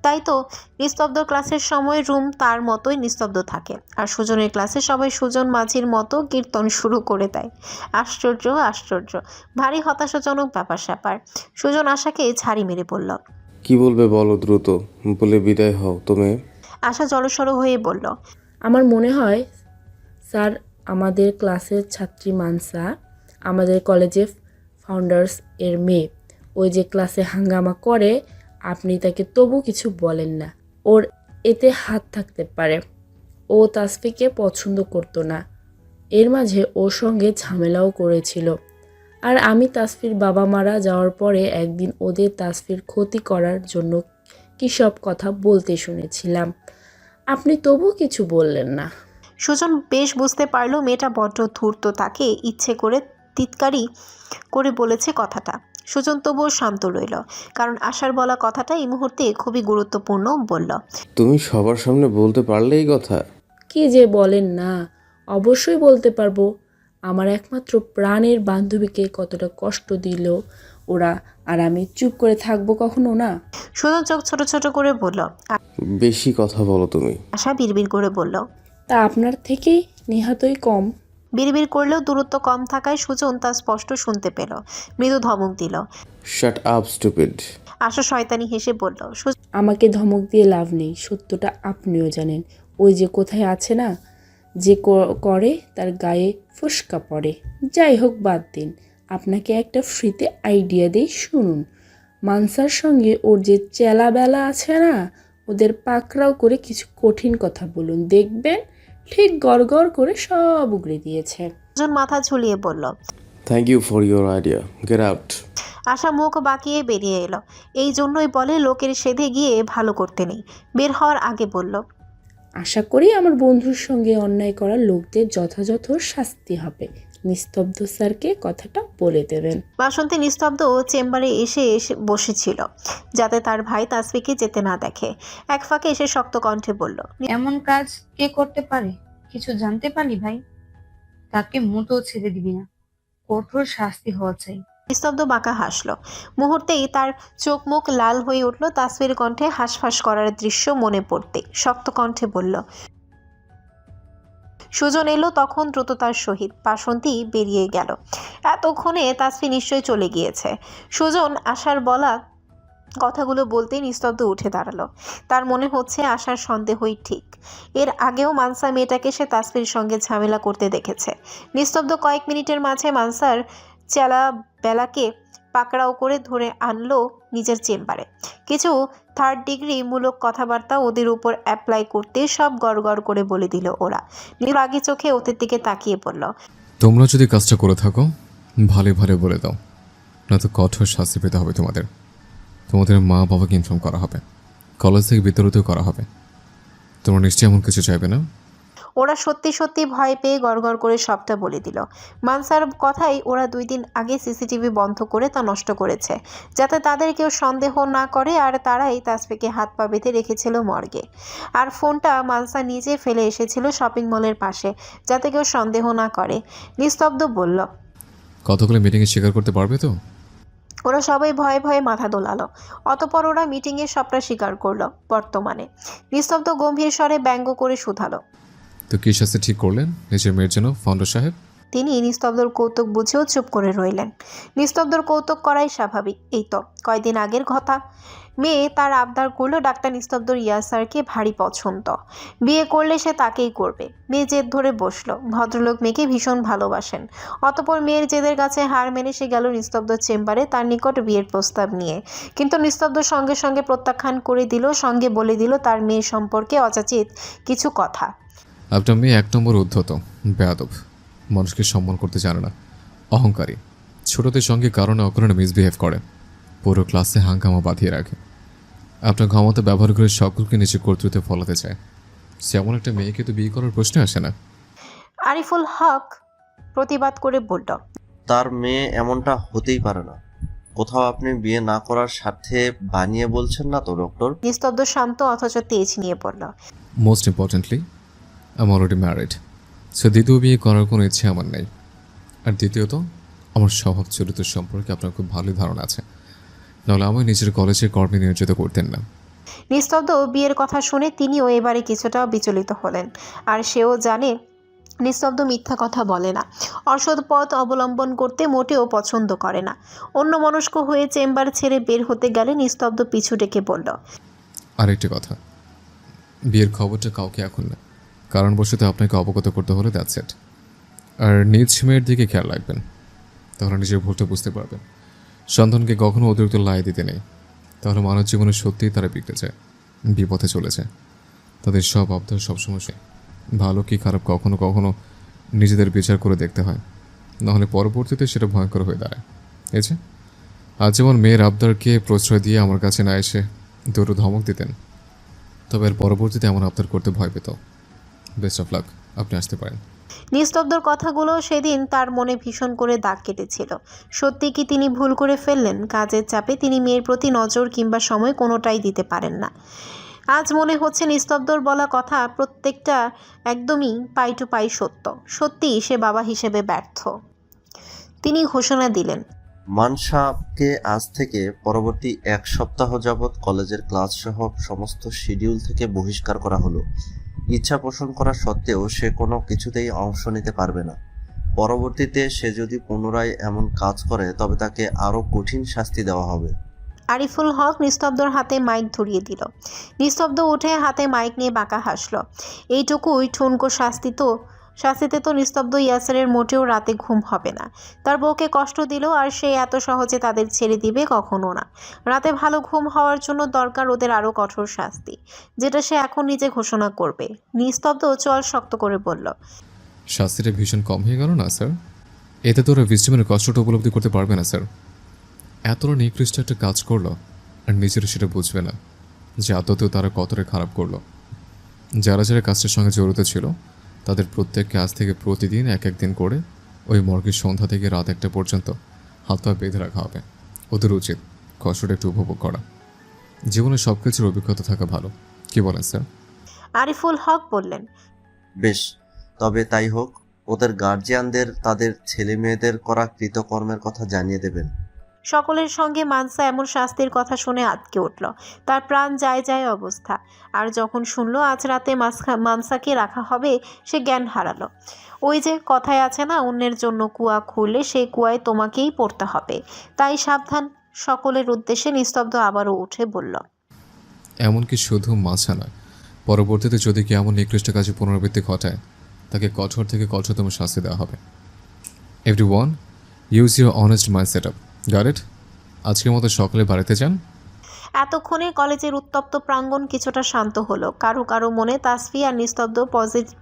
তাই তো নিস্তব্ধ ক্লাসের সময় রুম তার মতোই নিস্তব্ধ থাকে, আর সুজনের ক্লাসে সবাই সুজন মাঝির মতো কীর্তন শুরু করে দেয়। আশ্চর্য আশ্চর্য, ভারী হতাশাজনক ব্যাপার স্যাপার। সুজন আশাকে ঝাড়ি মেরে বলল, কি বলবে বলো দ্রুত, বলে বিদায় হও তুমি। আশা জড়সড় হয়ে বলল, আমার মনে হয় স্যার, আমাদের ক্লাসের ছাত্রী মানসা আমাদের কলেজে ফাউন্ডার্স এর মেয়ে, ওই যে ক্লাসে হাঙ্গামা করে, আপনি তাকে তবু কিছু বলেন না, ওর এতে হাত থাকতে পারে। ও তাসফিকে পছন্দ করতো না, এর মাঝে ওর সঙ্গে ঝামেলাও করেছিল। আর আমি তাসফির বাবা মারা যাওয়ার পরে একদিন ওদের তাসফির ক্ষতি করার জন্য কী সব কথা বলতে শুনেছিলাম, আপনি তবু কিছু বললেন না। সুজন বেশ বুঝতে পারলো মেয়েটা বড্ড ধূর্ত, তাকে ইচ্ছে করে তিতকারি করে বলেছে কথাটা। সুজন তবুও শান্ত রইল, কারণ আশার বলা কথাটা এই মুহূর্তে খুবই গুরুত্বপূর্ণ। বলল, তুমি সবার সামনে বলতে পারলে এই কথা? কি যে বলেন না, অবশ্যই বলতে পারবো। আমার একমাত্র প্রাণের বান্ধবীকে কতটা কষ্ট দিল ওরা, আর আমি চুপ করে থাকবো কখনো না? সুজন চোখ ছোট ছোট করে বলল। বেশি কথা বলো তুমি। আশা বিড়বিড় করে বলল, তা আপনার থেকেই নেহাতই কম। বিড়বিড় করলেও দূরত্ব কম থাকায় সুজন তা স্পষ্ট শুনতে পেল। মৃদু ধমক দিল। Shut up stupid. আশা শয়তানি হেসে বলল, আমাকে ধমক দিয়ে লাভ নেই, সত্যটা আপনিও জানেন। ওই যে কোথায় আছে না, যে করে তার গায়ে ফুসকা পড়ে। যাই হোক, বাদ দিন, আপনাকে একটা ফ্রিতে আইডিয়া দেই, শুনুন। মানসার সঙ্গে ওর যে চেলাবেলা আছে না, ওদের পাকড়াও করে কিছু কঠিন কথা বলুন, দেখবেন ঠিক গড়গড় করে সব উগড়ে দিয়েছে। সুজন মাথা ঝুলিয়ে বলল, thank you for your idea, get out. Asha মুখ বাঁকিয়ে বেরিয়ে এলো। এই জন্যই বলে লোকের সেধে গিয়ে ভালো করতে নেই। বের হওয়ার আগে বলল, আশা করি আমার বন্ধুর সঙ্গে অন্যায় করা লোকদের যথাযথ শাস্তি হবে। নিস্তব্ধ স্যারকে কথাটা বলে দেবেন। বাসন্তী নিস্তব্ধ চেম্বারে এসে বসেছিল যাতে তার ভাই তাসফিকে যেতে না দেখে। এক ফাঁকে এসে শক্ত কণ্ঠে বলল, এমন কাজ কে করতে পারে? কিছু জানতে পারলি ভাই? তাকে মোটেও ছেড়ে দিবি না, কঠোর শাস্তি হওয়া চাই। নিস্তব্ধ বাঁকা হাসল। মুহূর্তেই তার চোখ মুখ লাল হয়ে উঠল তাসফির কণ্ঠে হাঁসফাঁস করার দৃশ্য মনে পড়তে শক্ত কণ্ঠে বলল, সুজন এলো তখন দ্রুততার সহিত। বাসন্তী বেরিয়ে গেল। এতক্ষণে তাসফি নিশ্চয়ই চলে গিয়েছে। সুজন আশার বলা কথাগুলো বলতেই নিস্তব্ধ উঠে দাঁড়ালো। তার মনে হচ্ছে আশার সন্দেহই ঠিক। এর আগেও মানসা মেয়েটাকে সে তাসফির সঙ্গে ঝামেলা করতে দেখেছে। নিস্তব্ধ কয়েক মিনিটের মাঝে মানসার চেলা বেলাকে পাকড়াও করে ধরে আনলো নিজের চেম্বারে। কিছু থার্ড ডিগ্রি মূলক কথাবার্তা ওদের উপর অ্যাপ্লাই করতে সব গড়গড় করে বলে দিল ওরা। রাগী চোখে ওদের দিকে তাকিয়ে পড়ল। তোমরা যদি কাজটা করে থাকো ভালো ভালো বলে দাও, না তো কঠোর শাস্তি পেতে হবে তোমাদের। তোমাদের মা বাবাকে ইনফর্ম করা হবে, কলেজ থেকে বিতরিত করা হবে। তোমরা নিশ্চয়ই এমন কিছু চাইবে না? ওরা সত্যি সত্যি ভয় পেয়ে গড়গড় করে সবটা বলে দিল। মানসার কথাই ওরা 2 দিন আগে সিসিটিভি বন্ধ করে তা নষ্ট করেছে যাতে তাদের কেউ সন্দেহ না করে, আর তারাই তাসফিকে হাত পা বেঁধে রেখেছিল মর্গে। আর ফোনটা মানসা নিজে ফেলে এসেছিল শপিং মলের পাশে যাতে কেউ সন্দেহ না করে। নিস্তব্ধ বলল, কতগুলো মিটিংয়ে স্বীকার করতে পারবে তো? ওরা সবাই ভয়ে ভয়ে মাথা দোলালো। অতপর ওরা মিটিংয়ে সবটা স্বীকার করলো। বর্তমানে নিস্তব্ধ গম্ভীর স্বরে ব্যঙ্গ করে শুধালো, তো কী শাস্তি ঠিক করলেন নিজের মেয়ের জন্য ফাউন্ডার সাহেব? তিনি নিস্তব্ধর কৌতুক বুঝেও চুপ করে রইলেন। নিস্তব্ধর কৌতুক করাই স্বাভাবিক। এই তো কয়দিন আগের কথা। মেয়ে তার আবদার করলো ডাক্তার নিস্তব্ধর ইয়াসারকে ভারী পছন্দ, বিয়ে করলে সে তাকেই করবে। মেয়ে জেদ ধরে বসলো। ভদ্রলোক মেয়েকে ভীষণ ভালোবাসেন। অতপর মেয়ের জেদের কাছে হার মেনে সে গেল নিস্তব্ধর চেম্বারে তার নিকট বিয়ের প্রস্তাব নিয়ে। কিন্তু নিস্তব্ধ সঙ্গে সঙ্গে প্রত্যাখ্যান করে দিল, সঙ্গে বলে দিল তার মেয়ে সম্পর্কে অযাচিত কিছু কথা। আপনার মেয়ে 1 নম্বর উদ্ধত, বেয়াদব, মানুষকে সম্মান করতে জানে না, অহংকারী, ছোটদের সঙ্গে কারণে অকারণে মিসবিহেভ করে, পুরো ক্লাসে হাঙ্গামা বাঁধিয়ে রাখে, আপনার ক্ষমতা ব্যবহার করে সকলকে নিচে কর্তৃত্বে ফলাতে চায়। সেমন একটা মেয়েকে তো বিয়ে করার প্রশ্ন আসে না। আরিফুল হক প্রতিবাদ করে বলল, তার মেয়ে এমনটা হতেই পারে না। কোথাও আপনি বিয়ে না করার স্বার্থে বানিয়ে বলছেন না তো ডক্টর? নিস্তব্ধ শান্ত অথচ তেজ নিয়ে পড়ল। Most importantly I am already married, so দ্বিতীয় বিয়ে করার কোনো ইচ্ছে আমার নেই। আর দ্বিতীয়ত আমার স্বভাব চরিত্র সম্পর্কে আপনার খুব ভালোই ধারণা আছে, নাহলে আমার নিজের কলেজে কর্মে নিয়োজিত করতেন না। নিস্তব্ধ বিয়ের কথা শুনে তিনিও এবারে কিছুটা বিচলিত হলেন। আর সেও জানে নিস্তব্ধ মিথ্যা কথা বলে না, অসৎ পথ অবলম্বন করতে মোটেও পছন্দ করে না। অন্য মনস্ক হয়ে চেম্বার ছেড়ে বের হতে গেলে নিস্তব্ধ পিছু ডেকে বলল, আরেকটি কথা, বিয়ের খবরটা কাউকে এখন না, কারণবশত আপনাকে অবগত করতে হলে দ্যাটস ইট। আর নিজ মেয়ের দিকে খেয়াল রাখবেন, তাহলে নিজের ভুলটা বুঝতে পারবেন। সন্তানকে কখনো অতিরিক্ত লাই দিতে নেই, তাহলে মানব জীবনে সত্যিই তারা বিগড়ে যায়, বিপথে চলেছে। তাদের সব আবদার সবসময় সে ভালো কি খারাপ কখনো কখনো নিজেদের বিচার করে দেখতে হয়, নাহলে পরবর্তীতে সেটা ভয়ঙ্কর হয়ে দাঁড়ায়। এই যে আজ যেমন মেয়ের আবদারকে প্রশ্রয় দিয়ে আমার কাছে না এসে দুটো ধমক দিতেন, তবে এর পরবর্তীতে এমন আবদার করতে ভয় পেত। বেস্ট অফ লাক, আপনি আসতে পারেন। নিস্তব্ধর কথাগুলো সেদিন তার মনে ভীষণ করে দাগ কেটেছিল। সত্যি কি তিনি ভুল করে ফেললেন? কাজের চাপে তিনি মেয়ের প্রতি নজর কিংবা সময় কোনোটাই দিতে পারেন না। আজ মনে হচ্ছে নিস্তব্ধর বলা কথা প্রত্যেকটা একদমই পাই টু পাই সত্য। সত্যিই সে বাবা হিসেবে ব্যর্থ। তিনি ঘোষণা দিলেন, মানসাকে আজ থেকে পরবর্তী 1 সপ্তাহ যাবৎ কলেজের ক্লাস সহ সমস্ত শিডিউল থেকে বহিষ্কার করা হলো। ইচ্ছা পোষণ করা সত্ত্বেও সে কোনো কিছুতেই অংশ নিতে পারবে না। পরবর্তীতে সে যদি পুনরায় এমন কাজ করে তবে তাকে আরও কঠিন শাস্তি দেওয়া হবে। আরিফুল হক নিস্তব্ধর হাতে মাইক ধরিয়ে দিল। নিস্তব্ধ উঠে হাতে মাইক নিয়ে বাঁকা হাসলো। এইটুকুই ঠুনকো শাস্তিতে তো নিস্তব্ধ ইয়াসারের মোটেও রাতে ঘুম হবে না। তার বউকে কষ্ট দিল, আর সে এত সহজে তাদের ছেড়ে দিবে কখনো না। রাতে ভালো ঘুম হওয়ার জন্য দরকার ওদের আরও কঠোর শাস্তি, যেটা সে এখন নিজে ঘোষণা করবে। নিস্তব্ধ চোয়াল শক্ত করে বলল, শাস্তিটা ভীষণ কম হয়ে গেল না স্যার? এতে তো ওরা ভিস্টিমের কষ্টটা উপলব্ধি করতে পারবে না স্যার। এতটা নিকৃষ্ট একটা কাজ করলো আর নিজেরা সেটা বুঝবে না যে আদতেও তারা কতটা খারাপ করলো। যারা যারা কাজটার সঙ্গে জড়িত ছিল তাদের প্রত্যেককে আজ থেকে প্রতিদিন এক দিন করে ওই মর্গের সন্ধ্যা থেকে রাত 1টা পর্যন্ত হাত পা বেঁধে রাখা হবে। ওদের উচিত কষ্টটা একটু উপভোগ করা। জীবনে সব কিছুর অভিজ্ঞতা থাকা ভালো, কি বলেন স্যার? আরিফুল হক বললেন। বেশ, তবে তাই হোক। ওদের গার্জিয়ানদের তাদের ছেলে মেয়েদের করা কৃতকর্মের কথা জানিয়ে দেবেন। সকলের সঙ্গে মানসা এমন শাস্তির কথা শুনে আটকে উঠল। তার প্রাণ যায় যায় অবস্থা। আর যখন শুনলো আজ রাতে মানসাকে রাখা হবে, সে জ্ঞান হারালো। ওই যে কথায় আছে না, অন্যের জন্য কুয়া খুললে সেই কুয়ায় তোমাকেই পড়তে হবে, তাই সাবধান। সকলের উদ্দেশ্যে নিস্তব্ধ আবারও উঠে বলল। এমনকি শুধু মাছা নয়, পরবর্তীতে যদি কি এমন নিকৃষ্ট কাজে পুনরাবৃত্তি ঘটায় তাকে কঠোর থেকে কঠোরতম শাস্তি দেওয়া হবে। Everyone, use your honest mind set up. Got it? আজকের মতো সকলে বাড়িতে যান। এতক্ষণে কলেজের উত্তপ্ত প্রাঙ্গণ কিছুটা শান্ত হলো। কারো কারো মনে তাসফি আর নিস্তব্ধ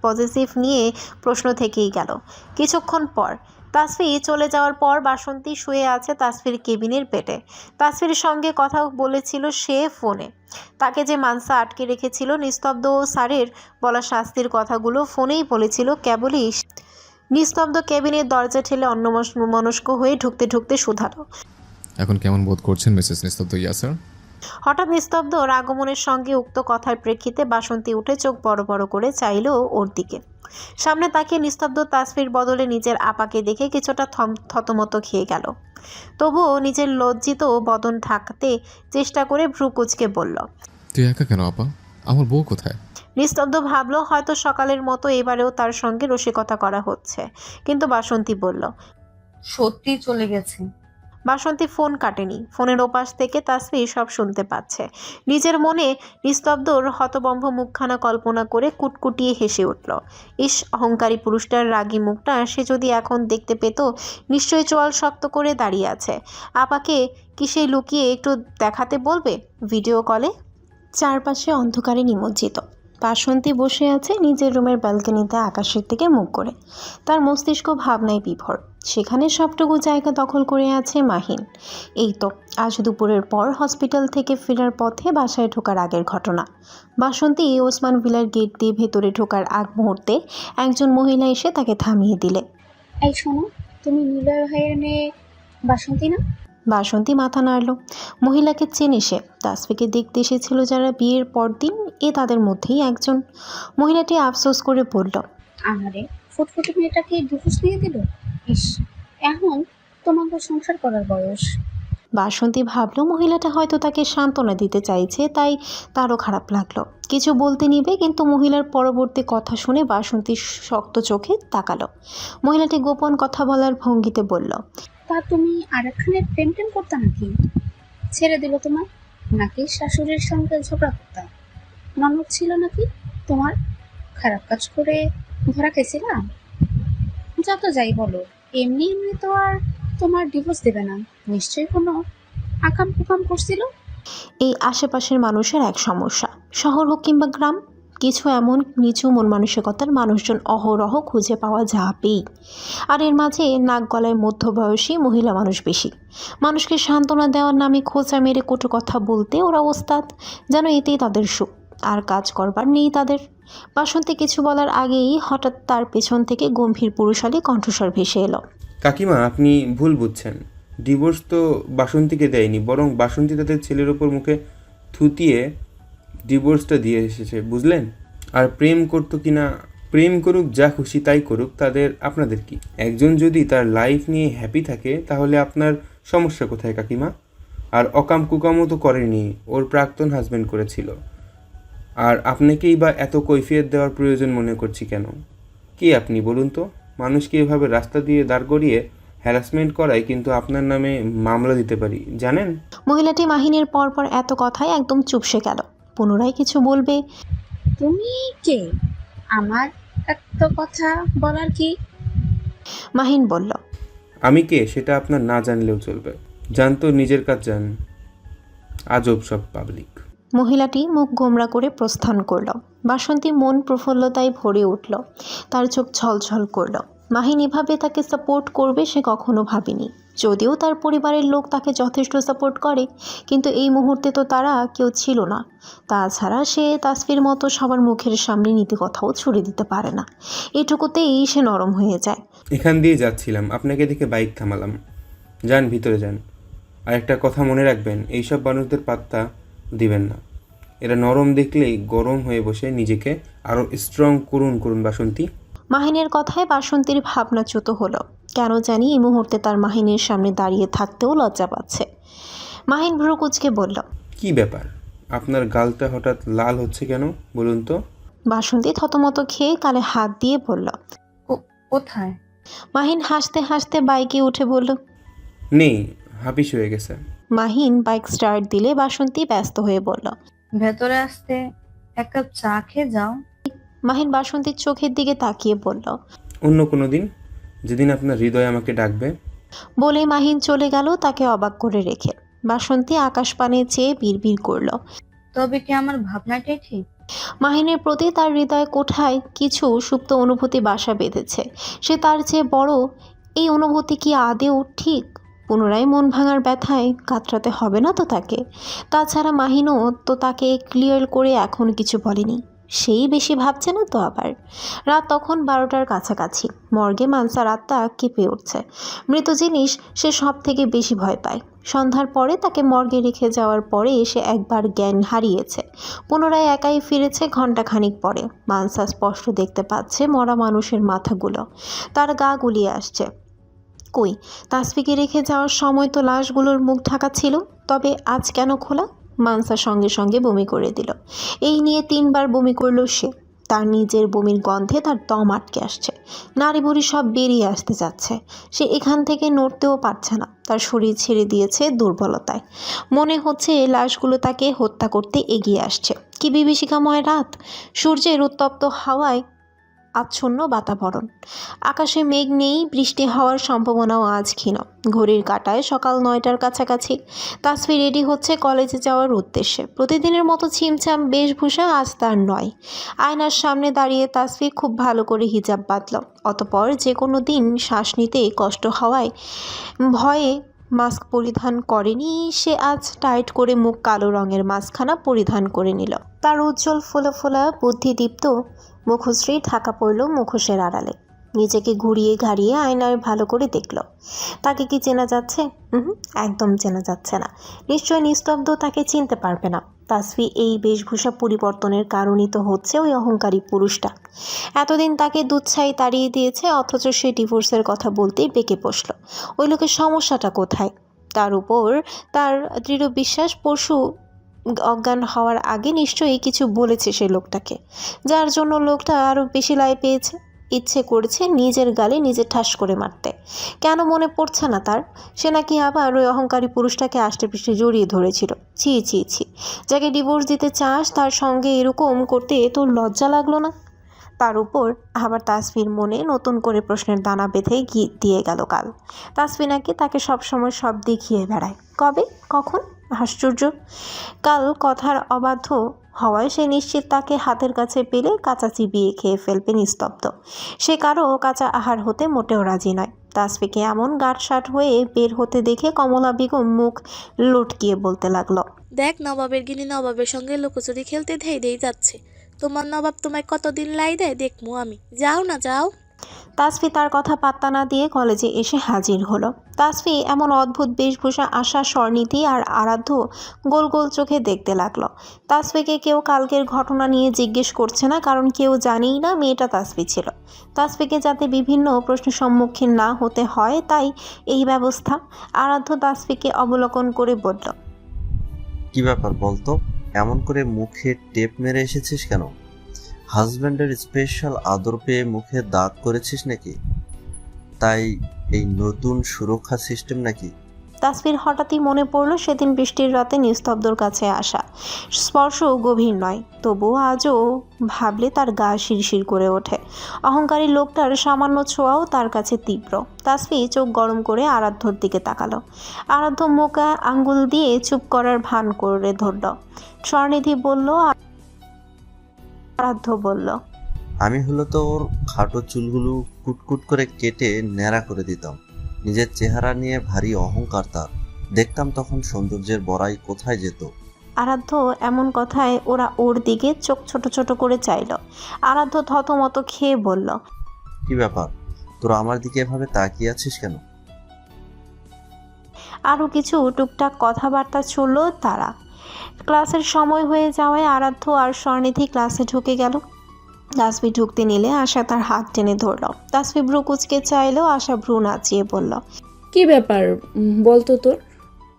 পজিটিভ নিয়ে প্রশ্ন থেকেই গেল। কিছুক্ষণ পর তাসফি চলে যাওয়ার পর বাসন্তী শুয়ে আছে তাসফির কেবিনের বেডে। তাসফির সঙ্গে কথা বলেছিল সে ফোনে। তাকে যে মানসা আটকে রেখেছিল, নিস্তব্ধ ও স্যারের বলা শাস্তির কথাগুলো ফোনেই বলেছিল। কেবলই নিস্তব্ধ কেবিনের দরজা ঠেলে অন্যমনস্ক হয়ে ঢুকতে ঢুকতে শুধালো। এখন কেমন বোধ করছেন মিসেস নিস্তব্ধ? ইয়াসার। হঠাৎ নিস্তব্ধর আগমনের সঙ্গে উক্ত কথার প্রেক্ষিতে বাসন্তী উঠে চোখ বড় বড় করে চাইল ওর দিকে। সামনে তাকিয়ে নিস্তব্ধ তাসফির বদলে নিজের আপাকে দেখে কিছুটা থতমত খেয়ে গেল। তবুও নিজের লজ্জিত বদন ঢাকতে চেষ্টা করে ভ্রু কুঁচকে বলল, তুই একা কেন আপা? আমার বউ কোথায়? নিস্তব্ধ ভাবলো হয়তো সকালের মতো এবারেও তার সঙ্গে রসিকতা করা হচ্ছে, কিন্তু বাসন্তী বলল, সত্যি চলে গেছে। বাসন্তী ফোন কাটেনি। ফোনের ওপাশ থেকে তাসফি সব শুনতে পাচ্ছে। নিজের মনে নিস্তব্ধর হতবম্ব মুখখানা কল্পনা করে কুটকুটিয়ে হেসে উঠল। ইস, অহংকারী পুরুষটার রাগী মুখটা সে যদি এখন দেখতে পেত, নিশ্চয়ই চোয়াল শক্ত করে দাঁড়িয়ে আছে। আপাকে কিসে লুকিয়ে একটু দেখাতে বলবে ভিডিও কলে। চারপাশে অন্ধকারে নিমজ্জিত। বাসন্তী বসে আছে নিজের রুমের ব্যালকনিতে আকাশের দিকে মুখ করে। তার মস্তিষ্ক ভাবনায় বিভোর। সেখানে সবটুকু জায়গা দখল করে আছে মাহিন। এই তো আজ দুপুরের পর হসপিটাল থেকে ফেরার পথে বাসায় ঢোকার আগের ঘটনা। বাসন্তী ওসমান ভিলার গেট দিয়ে ভেতরে ঢোকার আগ মুহূর্তে একজন মহিলা এসে তাকে থামিয়ে দিলে। এই শোনো, তুমি নীলয় ভাইয়ের মেয়ে বাসন্তী না? বাসন্তী মাথা নাড়ল। মহিলাকে চেনে সে। তাসফিকে দেখতে এসেছিল যারা বিয়ের পরদিন, এ তাদের মধ্যেই একজন। মহিলাটি আফসোস করে বলল, আহারে, ফুটফুটে মেয়েটাকে ডিভোর্স দিয়ে দিল। ইস, এখন তোমাকে সংসার করার বয়স। বাসন্তী ভাবল মহিলাটা হয়তো তাকে সান্ত্বনা দিতে চাইছে, তাই তারও খারাপ লাগলো। কিছু বলতে নিবে, কিন্তু মহিলার পরবর্তী কথা শুনে বাসন্তী শক্ত চোখে তাকালো। মহিলাটি গোপন কথা বলার ভঙ্গিতে বলল, তা তুমি আরেকখানের প্রেম টেম করতে নাকি? ছেড়ে দিল তোমার? নাকি শাশুড়ির সঙ্গে ঝগড়া করতা? ননদ ছিল নাকি তোমার? খারাপ কাজ করে ধরা খেয়েছিলাম? যত যাই বলো, এমনি এমনি তো আর তোমার ডিভোর্স দেবে না। নিশ্চয়ই কোনো আকাম কুকাম করছিল। এই আশেপাশের মানুষের এক সমস্যা। শহর হোক কিংবা গ্রাম, কিছু এমন নিচু মন মানসিকতার মানুষজন অহরহ খুঁজে পাওয়া যাবেই। আর এর মাঝে নাক গলায় মধ্যবয়সী মহিলা মানুষ বেশি। মানুষকে সান্ত্বনা দেওয়ার নামে খোঁচা মেরে কটু কথা বলতে ওরা ওস্তাদ, যেন এতেই তাদের সুখ, আর কাজ করবার নেই তাদের। বাসন্তী কিছু বলার আগেই হঠাৎ তার পেছন থেকে গম্ভীর পুরুষালী কণ্ঠস্বর ভেসে এলো। কাকিমা, আপনি ভুল বুঝছেন। ডিভোর্স তো বাসন্তীকে দেয়নি, বরং বাসন্তী তাদের ছেলের ওপর মুখে থুতিয়ে ডিভোর্সটা দিয়ে এসেছে, বুঝলেন? আর প্রেম করতো কিনা, প্রেম করুক, যা খুশি তাই করুক, আপনাদের কি? একজন যদি তার লাইফ নিয়ে হ্যাপি থাকে তাহলে আপনার সমস্যা কোথায় কাকিমা? আর অকাম কুকামও তো করেনি, ওর প্রাক্তন হাজব্যান্ড করেছিল। আর আপনাকেই বা এত কৈফিয়ত দেওয়ার প্রয়োজন মনে করছি কেন? কি আপনি বলুন তো? মানুষকে এভাবে রাস্তা দিয়ে দাঁড় করিয়ে হ্যারাসমেন্ট করায় কিন্তু আপনার নামে মামলা দিতে পারি, জানেন? মহিলাটি মাহিনের পরপর এত কথায় একদম চুপসে গেল। পুনরায় কিছু বলবে। তুমি কে আমার এত কথা বলার কি? মাহিন বলল, আমি কে সেটা আপনার না জানলেও চলবে। জানতো নিজের কাজ জান। আজব সব পাবলিক। মহিলাটি মুখ গোমরা করে প্রস্থান করল। বাসন্তী মন প্রফুল্লতায় ভরে উঠল। তার চোখ ছলছল করল। মাহিন এভাবে তাকে সাপোর্ট করবে সে কখনো ভাবেনি। যদিও তার পরিবারের লোক তাকে যথেষ্ট সাপোর্ট করে, কিন্তু এই মুহূর্তে তো তারা কেউ ছিল না। তাছাড়া সে তাসফির মতো সবার মুখের সামনে নীতি কথাও ছুড়ে দিতে পারে না। এটুকুতেই সে নরম হয়ে যায়। এখান দিয়ে যাচ্ছিলাম, আপনাকে দেখে বাইক থামালাম। যান, ভিতরে যান। আর একটা কথা মনে রাখবেন, এইসব মানুষদের পাত্তা দিবেন না। এরা নরম দেখলেই গরম হয়ে বসে নিজেকে আরও স্ট্রং করুন বাসন্তী। মাহিনের কথায় বাসন্তীর ভাবনাচ্যুত হলো। কেন জানি এই মুহূর্তে তার মাহিনের সামনে দাঁড়িয়ে থাকতেও লজ্জা পাচ্ছে। মাহিন ভ্রু কুঁচকে বলল, কি ব্যাপার, আপনার গালটা হঠাৎ লাল হচ্ছে কেন বলুন তো? বাসন্তী থতমত খেয়ে কালে হাত দিয়ে বলল, কোথায়? মাহিন হাসতে হাসতে বাইকে উঠে বলল, নেই, হাপিস হয়ে গেছে। মাহিন বাইক স্টার্ট দিলে বাসন্তী ব্যস্ত হয়ে বলল, ভেতরে আসতে এক কাপ চা খেয়ে যাও। মাহিন বাসন্তীর চোখের দিকে তাকিয়ে বলল, অন্য কোনো দিন, যেদিন আপনার হৃদয় আমাকে ডাকবে। বলে মাহিন চলে গেল তাকে অবাক করে রেখে। বাসন্তী আকাশপানে চেয়ে বিড়বিড় করল। তবে কি আমার ভাবনাটাই ঠিক? মাহিনের প্রতি তার হৃদয় কোঠায় কিছু সুপ্ত অনুভূতি বাসা বেঁধেছে। সে তার চেয়ে বড়। এই অনুভূতি কি আদেও ঠিক? পুনরায় মন ভাঙার ব্যথায় কাতরাতে হবে না তো তাকে? তাছাড়া মাহিনও তো তাকে ক্লিয়ার করে এখন কিছু বলেনি। সেই বেশি ভাবছে না তো আবার? রাত তখন 12টার কাছাকাছি। মর্গে মানসার আত্মা কেঁপে উঠছে। মৃত জিনিস সে সব থেকে বেশি ভয় পায়। সন্ধ্যার পরে তাকে মর্গে রেখে যাওয়ার পরে সে একবার জ্ঞান হারিয়েছে। পুনরায় একাই ফিরেছে ঘণ্টাখানিক পরে। মানসা স্পষ্ট দেখতে পাচ্ছে মরা মানুষের মাথাগুলো। তার গা গুলিয়ে আসছে। কই, তাসফিকে রেখে যাওয়ার সময় তো লাশগুলোর মুখ ঢাকা ছিল, তবে আজ কেন খোলা? মানসা সঙ্গে সঙ্গে বমি করে দিল। এই নিয়ে 3বার বমি করল সে। তার নিজের বমির গন্ধে তার দম আটকে আসছে। নাড়ি বুড়ি সব বেরিয়ে আসতে যাচ্ছে। সে এখান থেকে নড়তেও পারছে না। তার শরীর ছেড়ে দিয়েছে দুর্বলতায়। মনে হচ্ছে লাশগুলো তাকে হত্যা করতে এগিয়ে আসছে। কি বিভীষিকাময় রাত! সূর্যের উত্তপ্ত হাওয়ায় আচ্ছন্ন বাতাবরণ। আকাশে মেঘ নেই, বৃষ্টি হওয়ার সম্ভাবনাও আজ ক্ষীণ। ঘড়ির কাঁটায় সকাল 9টার কাছাকাছি। তাসফি রেডি হচ্ছে কলেজে যাওয়ার উদ্দেশ্যে। প্রতিদিনের মতো ছিমছাম বেশভূষা আজ তার নয়। আয়নার সামনে দাঁড়িয়ে তাসফি খুব ভালো করে হিজাব বাঁধল। অতঃপর যে কোনো দিন শ্বাস নিতে কষ্ট হওয়ায় ভয়ে মাস্ক পরিধান করেনি সে, আজ টাইট করে মুখ কালো রঙের মাস্কখানা পরিধান করে নিল। তার উজ্জ্বল ফোলা ফোলা বুদ্ধিদীপ্ত মুখশ্রী ঢাকা পড়ল মুখোশের আড়ালে। নিজেকে ঘুরিয়ে ঘাড়িয়ে আয়নায় ভালো করে দেখল। তাকে কি চেনা যাচ্ছে? একদম চেনা যাচ্ছে না। নিশ্চয় নিস্তব্ধ তাকে চিনতে পারবে না। তাসফি এই বেশভূষা পরিবর্তনের কারণই তো হচ্ছে ওই অহংকারী পুরুষটা। এতদিন তাকে দুচ্ছাই তাড়িয়ে দিয়েছে, অথচ সে ডিভোর্সের কথা বলতেই বেঁকে বসল। ওই লোকের সমস্যাটা কোথায়? তার উপর তার দৃঢ় বিশ্বাস পরশু অজ্ঞান হওয়ার আগে নিশ্চয়ই কিছু বলেছে সে লোকটাকে, যার জন্য লোকটা আরও বেশি লাই পেয়েছে। ইচ্ছে করেছে নিজের গালে নিজে ঠাস করে মারতে। কেন মনে পড়ছে না তার? সে নাকি আবার ওই অহংকারী পুরুষটাকে আষ্টে পৃষ্ঠে জড়িয়ে ধরেছিল। ছি ছি ছি! যাকে ডিভোর্স দিতে চাস তার সঙ্গে এরকম করতে তোর লজ্জা লাগলো না? তার উপর আবার তাসফির মনে নতুন করে প্রশ্নের দানা বেঁধে দিয়ে গেল কাল। তাসফি নাকি তাকে সবসময় সব দেখিয়ে বেড়ায়। কবে, কখন? আশ্চর্য! কাল কথার অবাধ্য হওয়ায় সে নিশ্চিত তাকে হাতের কাছে পেলে কাঁচা চিবিয়ে খেয়ে ফেলবে নিস্তব্ধ। সে কারো কাঁচা আহার হতে মোটেও রাজি নয়। তাসফিকে এমন গাঁটসাট হয়ে বের হতে দেখে কমলা বেগম মুখ লটকিয়ে বলতে লাগলো, দেখ, নবাবের গিনি নবাবের সঙ্গে লুকোচুরি খেলতে ধেই যাচ্ছে। তোমার নবাব তোমায় কতদিন লাই দেয় দেখমু আমি। যাও না, যাও। তাসফি তার কথা পাত্তা না দিয়ে কলেজে এসে হাজির হলো। তাসফি এমন অদ্ভুত বেশভূষা আশা স্বরনীতি আর আরাধ্য গোল গোল চোখে দেখতে লাগলো। তাসফিকে কেউ কালকের ঘটনা নিয়ে জিজ্ঞেস করছে না, কারণ কেউ জানেই না মেয়েটা তাসফি ছিল। তাসফিকে যাতে বিভিন্ন প্রশ্নের সম্মুখীন না হতে হয় তাই এই ব্যবস্থা। আরাধ্য তাসফিকে অবলোকন করে বলল, কি ব্যাপার বলতো, এমন করে মুখে টেপ মেরে এসেছিস কেন? হাজব্যান্ডের স্পেশাল আদর পেয়ে মুখে দাগ করেছিস নাকি? তাই এই নতুন সুরক্ষা সিস্টেম নাকি? তাসফির হঠাৎই মনে পড়ল সেদিন বৃষ্টির রাতে নিস্তব্ধর কাছে আসা। স্পর্শ গভীর নয়, তবুও আজও ভাবলে তার গা শিরশির করে ওঠে। অহংকারী লোকটার সামান্য ছোঁয়াও তার কাছে তীব্র। তাসফি চোখ গরম করে আরাধ্যর দিকে তাকালো। আরাধ্য মুখে আঙ্গুল দিয়ে চুপ করার ভান করে ধরল। স্বরনিধি বলল, আরাধ্য বলল, আমি হলো তো ওর খাটো চুলগুলো কুটকুট করে কেটে ন্যাড়া করে দিতাম। নিজের চেহারা নিয়ে ভারী অহংকার তার। দেখতাম তখন সৌন্দর্যের বড়াই কোথায় যেত। আরাধ্য এমন কথায় ওরা ওর দিকে চোখ ছোট ছোট করে চাইল। আরাধ্য থতমত খেয়ে বলল, কি ব্যাপার, তোরা আমার দিকে এভাবে তাকিয়ে আছিস কেন? আরও কিছু টুকটাক কথাবার্তা চলল তারা। ক্লাসের সময় হয়ে যাওয়ায় আরাধ্য আর স্বর্ণিধি ক্লাসে ঢুকে গেল। তাসফি ঢুকতে নিলে আশা তার হাত টেনে ধরল। তাসফি ভ্রু কুচকে চাইলো, আশা ভ্রু নাচিয়ে বলল, কি ব্যাপার বলতো তোর?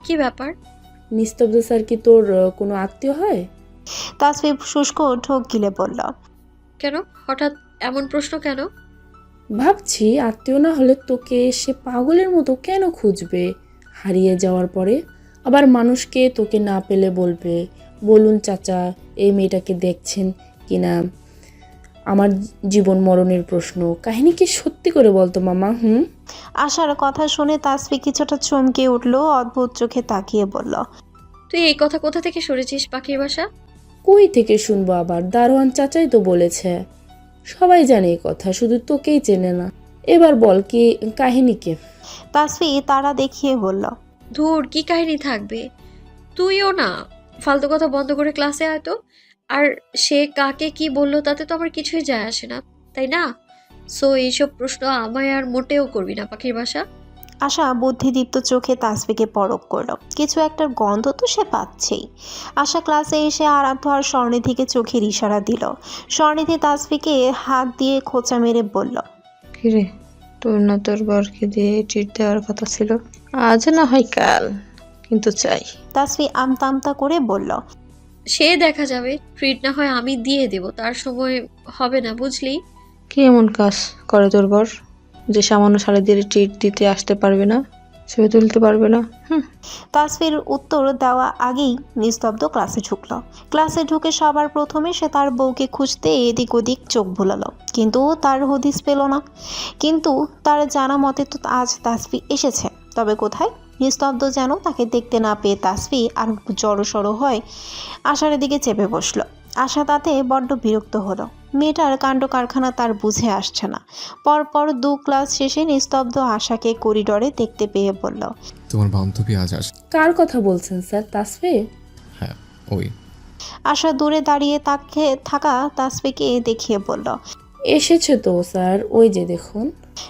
কি ব্যাপার? নিস্তব্ধ স্যার কি তোর কোনো আত্মীয় হয়? তাসফি শুষ্ক ঢোক গিলে বলল, কেন হঠাৎ এমন প্রশ্ন কেন? ভাবছি আত্মীয় না হলে তোকে সে পাগলের মতো কেন খুঁজবে হারিয়ে যাওয়ার পরে? আবার মানুষকে তোকে না পেলে বলবে, বলুন চাচা এই মেয়েটাকে দেখছেন কিনা। আমার জীবন মরণের প্রশ্ন। কাহিনী কি সত্যি করে বলতো মামা? আশার কথা শুনে তাসফি কিছুটা চমকে উঠল, অদ্ভুত চোখে তাকিয়ে বলল, তুই এই কথা কোথা থেকে শুনেছিস পাখির বাসা? কই থেকে শুনবো আবার? দারোয়ান চাচাই তো বলেছে। সবাই জানে এই কথা, শুধু তোকেই চেনে না। এবার বল কি কাহিনী কে? তাসফি তারা দেখিয়ে বলল, ধুর, কি কাহিনী থাকবে? তুইও না, ফালতু কথা বন্ধ করে ক্লাসে আয় তো। আর সে কাকে কি বললো তাতে তো আমার কিছুই যায় আসে না, তাই না? সো এইসব প্রশ্ন আমায় আর মোটেও করবি না পাখির বাসা। আশা বুদ্ধিদীপ্ত চোখে তাসফিকে পরখ করল। কিছু একটার গন্ধ তো সে পাচ্ছেই। আশা ক্লাসে এসে আরাধ্য আর স্বর্ণিধিকে চোখের ইশারা দিল। স্বর্ণিধি তাসফিকে হাত দিয়ে খোঁচা মেরে বলল, কিরে, তোর না তোর বরকে দিয়ে ট্রিট দেওয়ার কথা ছিল? আজ না হয় কাল, কিন্তু চাই। তাসফি আমতা আমতা করে বলল, সে দেখা যাবে, ট্রিট না হয় আমি দিয়ে দেব, তার সময় হবে না, বুঝলি? কি এমন কাজ করে তোর বর যে সামান্য শাড়িদের ট্রিট দিতে আসতে পারবে না, ছবি তুলতে পারবে না? তাসফির উত্তর দেওয়া আগেই নিস্তব্ধ ক্লাসে ঢুকল। ক্লাসে ঢুকে সবার প্রথমে সে তার বউকে খুঁজতে এদিক ওদিক চোখ ভুলালো, কিন্তু তার হদিস পেল না। কিন্তু তার জানা মতে তো আজ তাসফি এসেছে, তবে কোথায়? নিস্তব্ধ যেন তাকে দেখতে না পেয়ে তাসফি আর জড়সড় হয় আশার দিকে চেপে বসলো। আশা তাতে বড্ড বিরক্ত হলো। মেয়েটার কাণ্ড কারখানা তার বুঝে আসছে না। পরপর 2 ক্লাস শেষে নিস্তব্ধ আশাকে করিডোরে দেখতে পেয়ে বলল, তোমার বান্ধবী আজ আস। কার কথা বলছেন স্যার? তাসফি? হ্যাঁ, ওই। আশা দূরে দাঁড়িয়ে তাকে থাকা তাসফিকে দেখিয়ে বলল, এসেছে তো স্যার, ওই যে দেখুন।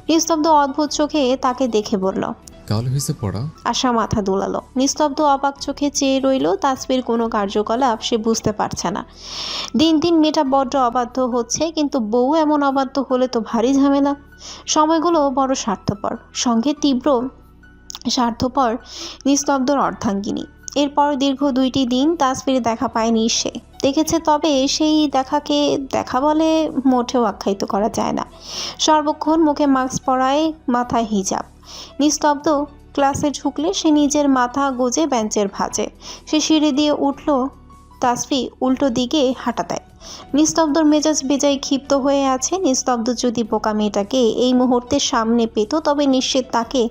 নিস্তব্ধ অদ্ভুত চোখে তাকে দেখে বলল। কালো হয়েছে পড়া। আশা মাথা দুলালো। নিস্তব্ধ অবাক চোখে চেয়ে রইল। তাসফির কোনো কার্যকলাপ সে বুঝতে পারছে না। দিন দিন মেয়েটা বড্ড অবাধ্য হচ্ছে, কিন্তু বউ এমন অবাধ্য হলে তো ভারী ঝামেলা। সময়গুলো বড় স্বার্থপর, সঙ্গে তীব্র স্বার্থপর নিস্তব্ধর অর্ধাঙ্গিনী। এরপর দীর্ঘ 2টি দিন তাসফির দেখা পায়নি সে। দেখেছে, তবে সেই দেখাকে দেখা বলে মোটেও আখ্যায়িত করা যায় না। সর্বক্ষণ মুখে মাস্ক পরায়, মাথায় হিজাব। নিস্তব্ধ ক্লাসে ঢুকলে সে নিজের মাথা গুজে বেঞ্চের ভাঁজে। সে সিঁড়ি দিয়ে উঠল, তাসফি উল্টো দিকে হাঁটা দেয়। নিস্তব্ধর মেজাজ বেজায় ক্ষিপ্ত হয়ে আছে। নিস্তব্ধ যদি বোকা মেয়েটাকে এই মুহূর্তে সামনে পেত, তবে নিশ্চিত তাকে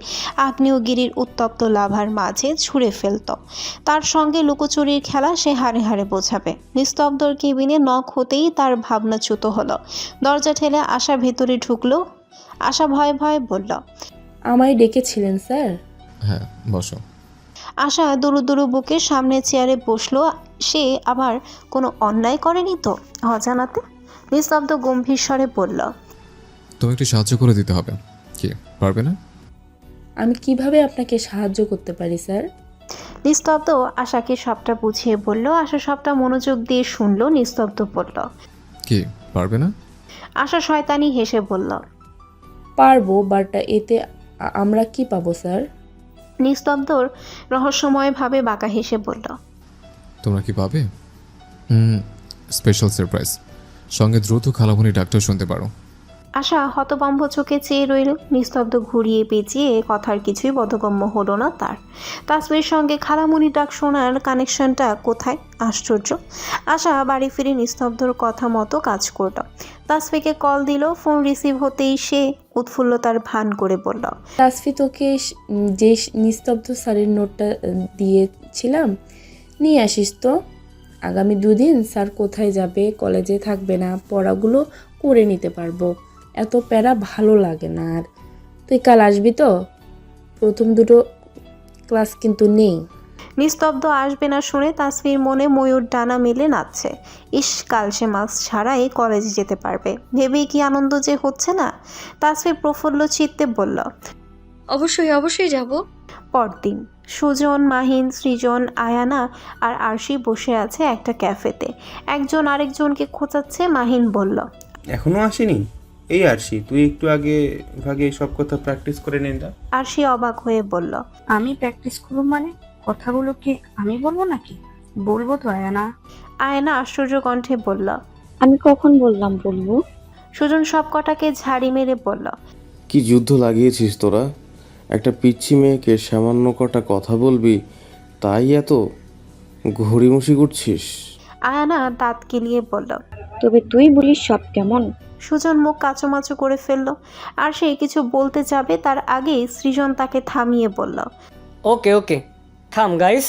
আগ্নেয়গিরির উত্তপ্ত লাভার মাঝে ছুঁড়ে ফেলত। তার সঙ্গে লুকোচুরির খেলা সে হাড়ে হাড়ে বোঝাবে। নিস্তব্ধর কেবিনে নখ হতেই তার ভাবনাচ্যুত হলো। দরজা ঠেলে আশা ভেতরে ঢুকলো। আশা ভয়ে ভয়ে বলল, আমায় ডেকেছিলেন স্যার? হ্যাঁ, বসো। আশা দুরু দুরু বুকের সামনে চেয়ারে বসলো। সে আবার কোনো অন্যায় করেনি তো অজানাতে? নিস্তব্ধ গম্ভীর স্বরে বলল, তুমি একটু সাহায্য করে দিতে হবে। কি, পারবে না? আমি কিভাবে আপনাকে সাহায্য করতে পারি স্যার? নিস্তব্ধ আশাকে সবটা বুঝিয়ে বলল। আশা সবটা মনোযোগ দিয়ে শুনলো। নিস্তব্ধ বলল, কি, পারবে না? আশা শয়তানি হেসে বলল, পারবো, বাট এতে আমরা কি পাবো স্যার? নিস্তব্ধর রহস্যময়ভাবে বাঁকা হেসে বলল, তোমরা কি পাবে? Special surprise. সঙ্গে দ্রুত খালামণি ডাক্তার শুনতে পারো। আশা হতভম্ব চোখে চেয়ে রইল। নিস্তব্ধ ঘুরিয়ে পেঁচিয়ে কথার কিছুই বোধগম্য হলো না তার। তাসফির সঙ্গে খালামুনি ডাক শোনার কানেকশনটা কোথায়? আশ্চর্য। আশা বাড়ি ফিরে নিস্তব্ধর কথা মতো কাজ করল। তাসফিকে কল দিল। ফোন রিসিভ হতেই সে উৎফুল্লতার ভান করে বলল, তাসফি, তোকে যে নিস্তব্ধ স্যারের নোটটা দিয়েছিলাম নিয়ে আসিস তো। আগামী 2 দিন স্যার কোথায় যাবে, কলেজে থাকবে না, পড়াগুলো করে নিতে পারবো। এত প্যারা ভালো লাগে না আর। তুই কাল আসবি তো? প্রথম 2 ক্লাস কিন্তু নেই। নিস্তব্ধ আসবে না শুনে তাসফির মনে ময়ূর ডানা মেলে নাচছে। ইস, কাল সে মাস্ক ছাড়াই কলেজে যেতে পারবে ভেবেই কি আনন্দ যে হচ্ছে না। তাসফির প্রফুল্ল চিত্তে বলল, অবশ্যই অবশ্যই যাব। পরদিন সুজন, মাহিন, সৃজন, আয়ানা আর আরশি বসে আছে একটা ক্যাফেতে। একজন আরেকজনকে খোঁচাচ্ছে। মাহিন বলল, এখনো আসেনি? এই আরশি, তুই একটু আগে ভাগে সব কথা প্র্যাকটিস করে নেন না। আরশি অবাক হয়ে বলল, আমি প্র্যাকটিস করবো মানে? কথাগুলো কি আমি বলবো নাকি? বলবো তো আয়ানা। আয়না আশ্চর্য কণ্ঠে বলল, আমি কখন বললাম বলবো? সুজন সব কটাকে ঝাড়ি মেরে বলল, কি যুদ্ধ লাগিয়েছিস তোরা? একটা পিচ্ছি মেয়েকে সামান্য কটা কথা বলবি, তাই এত ঘড়িমসি করছিস? আয়ানা দাঁত কিলিয়ে বলল। তবে তুই বলিস সব কেমন? সুজন মুখ কাচুমাচু করে ফেলল। আর সে কিছু বলতে যাবে তার আগেই সৃজন তাকে থামিয়ে বলল, ওকে ওকে, থাম গাইস,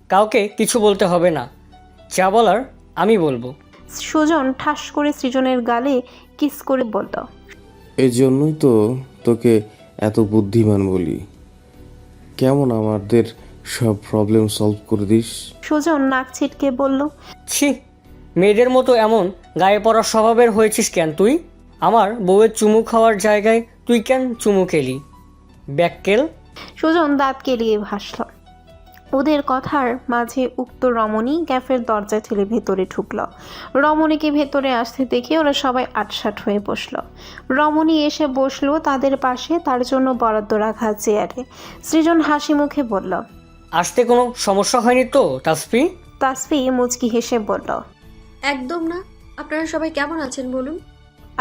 কাউকে কিছু বলতে হবে না, যা বলার আমি বলবো। সুজন ঠাস করে সৃজনের গালে কিস করে বলল, এই জন্যই তো তোকে এত বুদ্ধিমান বলি। কেমন আমাদের সব প্রবলেম সলভ করে দিস। সুজন নাক ছিটকে বলল, ছি, মেয়েদের মতো এমন গায়ে পড়ার স্বভাবের হয়েছিস কেন তুই? আমার বউয়ের চুমু খাওয়ার জায়গায় তুই কেন চুমু খেলি, ব্যাককেল? সুজন দাঁত কেলিয়ে ভাসল। ওদের কথার মাঝে উক্ত রমণী ক্যাফের দরজা ঠেলে ভেতরে ঢুকল। রমণীকে ভেতরে আসতে দেখে ওরা সবাই আটসাট হয়ে বসল। রমণী এসে বসলো তাদের পাশে, তার জন্য বরাদ্দ রাখা চেয়ারে। সৃজন হাসি মুখে বলল, আসতে কোনো সমস্যা হয়নি তো তাসফি? তাসফি মুচকি হেসে বলল, একদম না। আপনারা সবাই কেমন আছেন বলুন?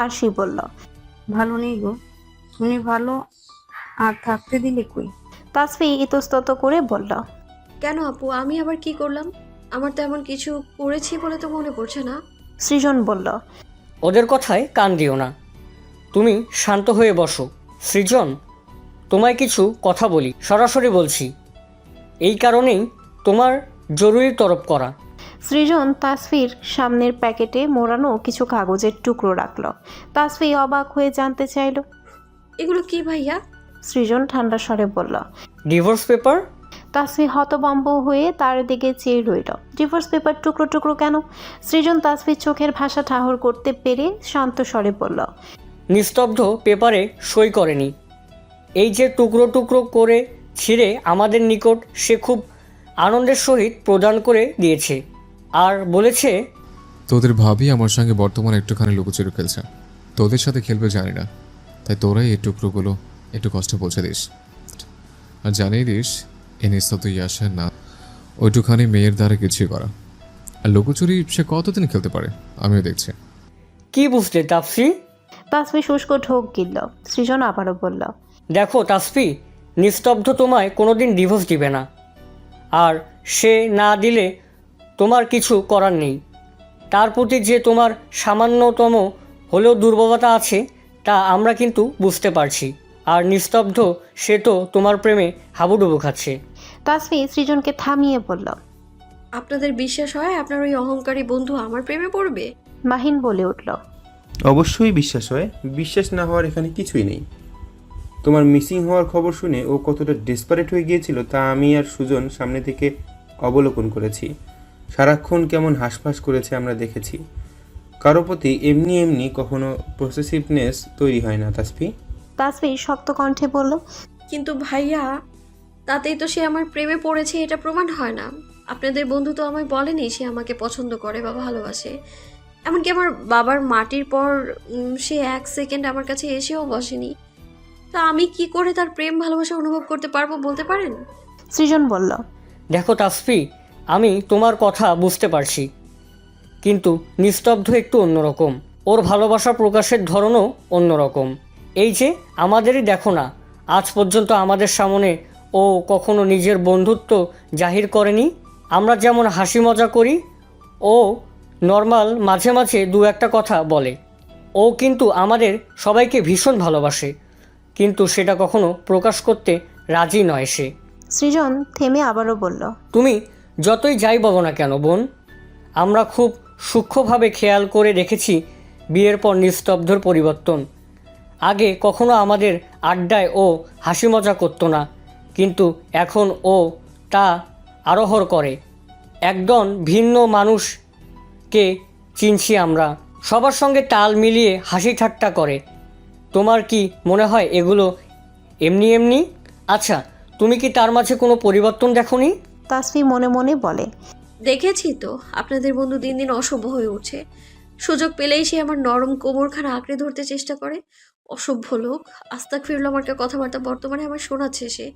আরশি বলল, ভালো নেই গো। শুনে ভালো আর থাকতে দিলে কই? তাসফি ইতস্তত করে বলল, কেন আপু, আমি আবার কি করলাম? আমার তো এমন কিছু করেছি বলে তো মনে পড়ছে না। সৃজন বলল, ওদের কথায় কান দিও না, তুমি শান্ত হয়ে বসো। সৃজন, তোমায় কিছু কথা বলি, সরাসরি বলছি। এই কারণেই তোমার জরুরি তরফ করা। সৃজন তাসফির সামনের প্যাকেটে মোড়ানো কিছু কাগজের টুকরো রাখল। তাসফি অবাক হয়ে জানতে চাইল, এগুলো কি ভাইয়া? সৃজন ঠান্ডা স্বরে বলল, ডিভোর্স পেপার। তাসফি হতভম্ব হয়ে তার দিকে চেয়ে রইল। ডিভোর্স পেপার টুকরো টুকরো কেন? সৃজন তাসফির চোখের ভাষা ঠাহর করতে পেরে শান্ত স্বরে বলল, নিস্তব্ধ পেপারে সই করেনি, এই যে টুকরো টুকরো করে ছিঁড়ে আমাদের নিকট সে খুব আনন্দের সহিত প্রদান করে দিয়েছে, আর বলেছে তোদের ভাবি আমার সঙ্গে বর্তমানে একটুখানি লুকোচুরি খেলছে। তোদের সাথে খেলবে জানি না, তাই তোরাই এই টুকরোগুলো একটু কষ্ট পৌঁছে দিস। আর জানিয়ে দিস এই নিস্তব্ধ ইয়াসের না ওইটুখানি মেয়ের দ্বারা কিছুই করা। আর লুকোচুরি সে কতদিন খেলতে পারে আমিও দেখছি। কি বুঝলে তাসফি? তাসফি শুষ্ক ঢোক গিলল। সৃজন আবারও বলল, দেখো তাসফি, নিস্তব্ধ তোমায় কোনোদিন ডিভোর্স দিবে না, আর সে না দিলে তোমার কিছু করার নেই। তার প্রতি যে তোমার সামান্যতম হলেও দুর্বলতা আছে তা আমরা কিন্তু বুঝতে পারছি। আর নিস্তব্ধ সে তো তোমার প্রেমে হাবুডুবু খাচ্ছে। তাসফি সৃজনকে থামিয়ে বলল, আপনাদের বিশ্বাস হয় আপনার ওই অহংকারী বন্ধু আমার প্রেমে পড়বে? মাহিন বলে উঠল, অবশ্যই বিশ্বাস হয়। বিশ্বাস না হওয়ার এখানে কিছুই নেই। তোমার মিসিং হওয়ার খবর শুনে ও কতটা ডেসপারেট হয়ে গিয়েছিল তা আমি আর সুজন সামনে থেকে অবলোকন করেছি। সারাক্ষণ কেমন হাঁসফাঁস করেছে আমরা দেখেছি। কারো প্রতি এমনি এমনি কখনো প্রসেসিভনেস তৈরি হয় না তাসফি। তাসফি শক্ত কণ্ঠে বলল, কিন্তু ভাইয়া, তাতেই তো সে আমার প্রেমে পড়েছে এটা প্রমাণ হয় না। আপনাদের বন্ধু তো আমায় বলেনি সে আমাকে পছন্দ করে বা ভালোবাসে। এমনকি আমার বাবার মাটির পর সে 1 সেকেন্ড আমার কাছে এসেও বসেনি। তা আমি কি করে তার প্রেম ভালোবাসা অনুভব করতে পারবো বলতে পারেন? সৃজন বলল, দেখো তাসফি, আমি তোমার কথা বুঝতে পারছি, কিন্তু নিস্তব্ধ একটু অন্যরকম। ওর ভালোবাসা প্রকাশের ধরনও অন্যরকম। এই যে আমাদেরই দেখো না, আজ পর্যন্ত আমাদের সামনে ও কখনো নিজের বন্ধুত্ব জাহির করেনি। আমরা যেমন হাসি মজা করি, ও নর্মাল মাঝে মাঝে 2-1 কথা বলে। ও কিন্তু আমাদের সবাইকে ভীষণ ভালোবাসে, কিন্তু সেটা কখনো প্রকাশ করতে রাজি নয় সে। সৃজন থেমে আবারও বলল, তুমি যতই যাই বলো না কেন বোন, আমরা খুব সূক্ষ্মভাবে খেয়াল করে দেখেছি বিয়ের পর নিস্তব্ধর পরিবর্তন। আগে কখনো আমাদের আড্ডায় ও হাসি মজা করতো না, কিন্তু এখন ও তা আরোহর করে। একজন ভিন্ন মানুষকে চিনছি আমরা, সবার সঙ্গে তাল মিলিয়ে হাসি ঠাট্টা করে। তোমার কি মনে হয় এগুলো এমনি এমনি? আচ্ছা, তুমি কি তার মাঝে কোনো পরিবর্তন দেখোনি? তাসফি মনে মনে বলে, দেখেছি তো, আপনাদের বন্ধু দিন দিন অসভ্য হয়ে উঠছে। সুযোগ পেলেই সে আমার নরম কোমরখানা আঁকড়ে ধরতে চেষ্টা করে। অসভ্য লোক। আস্তাগফিরুল্লাহ, আমার কথাবার্তা বর্তমানে আমার শোনাচ্ছে সে।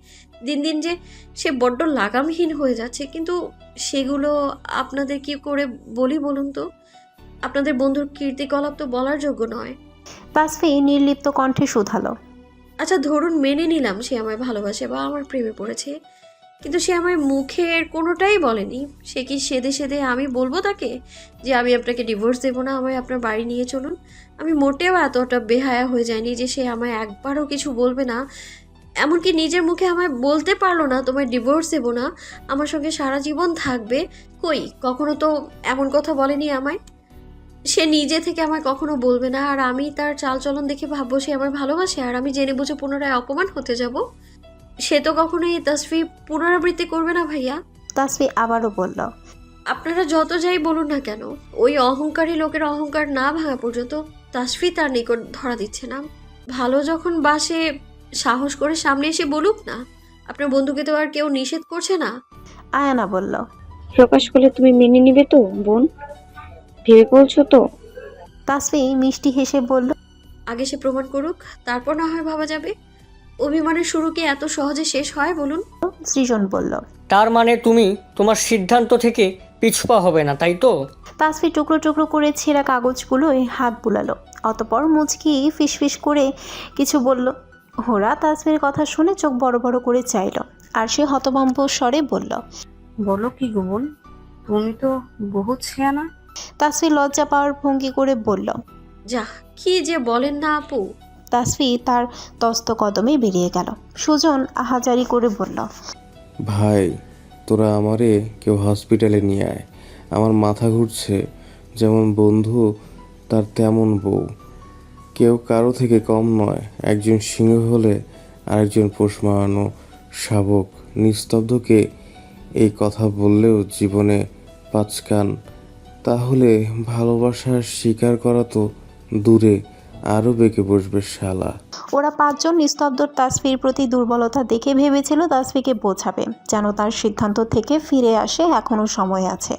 দিন দিন যে সে বড্ড লাগামহীন হয়ে যাচ্ছে, কিন্তু সেগুলো আপনাদের কি করে বলি বলুন তো? আপনাদের বন্ধুর কীর্তিকলাপ তো বলার যোগ্য নয়। তাসফি নির্লিপ্ত কণ্ঠে শুধালো, আচ্ছা ধরুন মেনে নিলাম সে আমায় ভালোবাসে বা আমার প্রেমে পড়েছে, কিন্তু সে আমায় মুখের কোনোটাই বলেনি। সে কি সেদে সেদে আমি বলবো তাকে যে আমি আপনাকে ডিভোর্স দেবো না, আমায় আপনার বাড়ি নিয়ে চলুন? আমি মোটেও এতটা বেহায়া হয়ে যায়নি যে সে আমায় একবারও কিছু বলবে না। এমনকি নিজের মুখে আমায় বলতে পারলো না তোমায় ডিভোর্স দেবো না, আমার সঙ্গে সারা জীবন থাকবে। কই, কখনো তো এমন কথা বলেনি আমায়। সে নিজে থেকে আমায় কখনো বলবে না, আর আমি তার চালচলন দেখে ভাববো সে আমায় ভালোবাসে, আর আমি জেনে বুঝে পুনরায় অপমান হতে যাব? সে তো কখনো এই তাসফি পুনরাবৃত্তি করবে না ভাইয়া। তাসফি আবারও বলল, আপনারা যত যাই বলুন না কেন, ওই অহংকারী লোকের অহংকার না ভাঙা পর্যন্ত তাসফি তার নিকট ধরা দিচ্ছে না। ভালো যখন বাসে সাহস করে সামনে এসে বলুক না। আপনার বন্ধুকে তো আর কেউ নিষেধ করছে না। আয়ানা বলল, প্রকাশ করলে তুমি মেনে নিবে তো বোন? ভেবে বলছো তো? তাসফি মিষ্টি হেসে বলল, আগে সে প্রমাণ করুক, তারপর না হয় ভাবা যাবে। অভিমানের শুরু কি এত সহজে শেষ হয় বলুন? সৃজন বলল। তার মানে তুমি তোমার সিদ্ধান্ত থেকে পিছপা হবে না, তাই তো? তাসফি টুকরো টুকরো করে ছেঁড়া কাগজগুলোয় হাত বুলালো, অতপর মুচকি ফিসফিস করে কিছু বলল। হোরা তাসফির কথা শুনে চোখ বড় বড় করে চাইল, আর সে হতভম্ব স্বরে বলল, বলো কি গো বোন, তুমি তো বহুত ছেয়ানা। তাসফি লজ্জা পাওয়ার ভঙ্গি করে বলল, যা কি যে বলেন না আপু। তাসফি তার তস্ত কদমে বেরিয়ে গেল। সুজন আহাজারি করে বলল, ভাই তোরা আমারে কেউ হসপিটালে নিয়ে আয়, আমার মাথা ঘুরছে। যেমন বন্ধু তার তেমন বউ, কেউ কারো থেকে কম নয়। একজন সিংহ হলে আরেকজন পোষ মারানো শাবক। নিস্তব্ধকে এই কথা বললেও জীবনে পাঁচকান, তাহলে ভালোবাসার স্বীকার করা তো দূরে আরও বেঁকে বসবে শালা। ওরা পাঁচজন নিস্তব্ধর তাসফির প্রতি দুর্বলতা দেখে ভেবেছিল তাসফিকে বোঝাবে, যেন তার সিদ্ধান্ত থেকে ফিরে আসে, এখনও সময় আছে।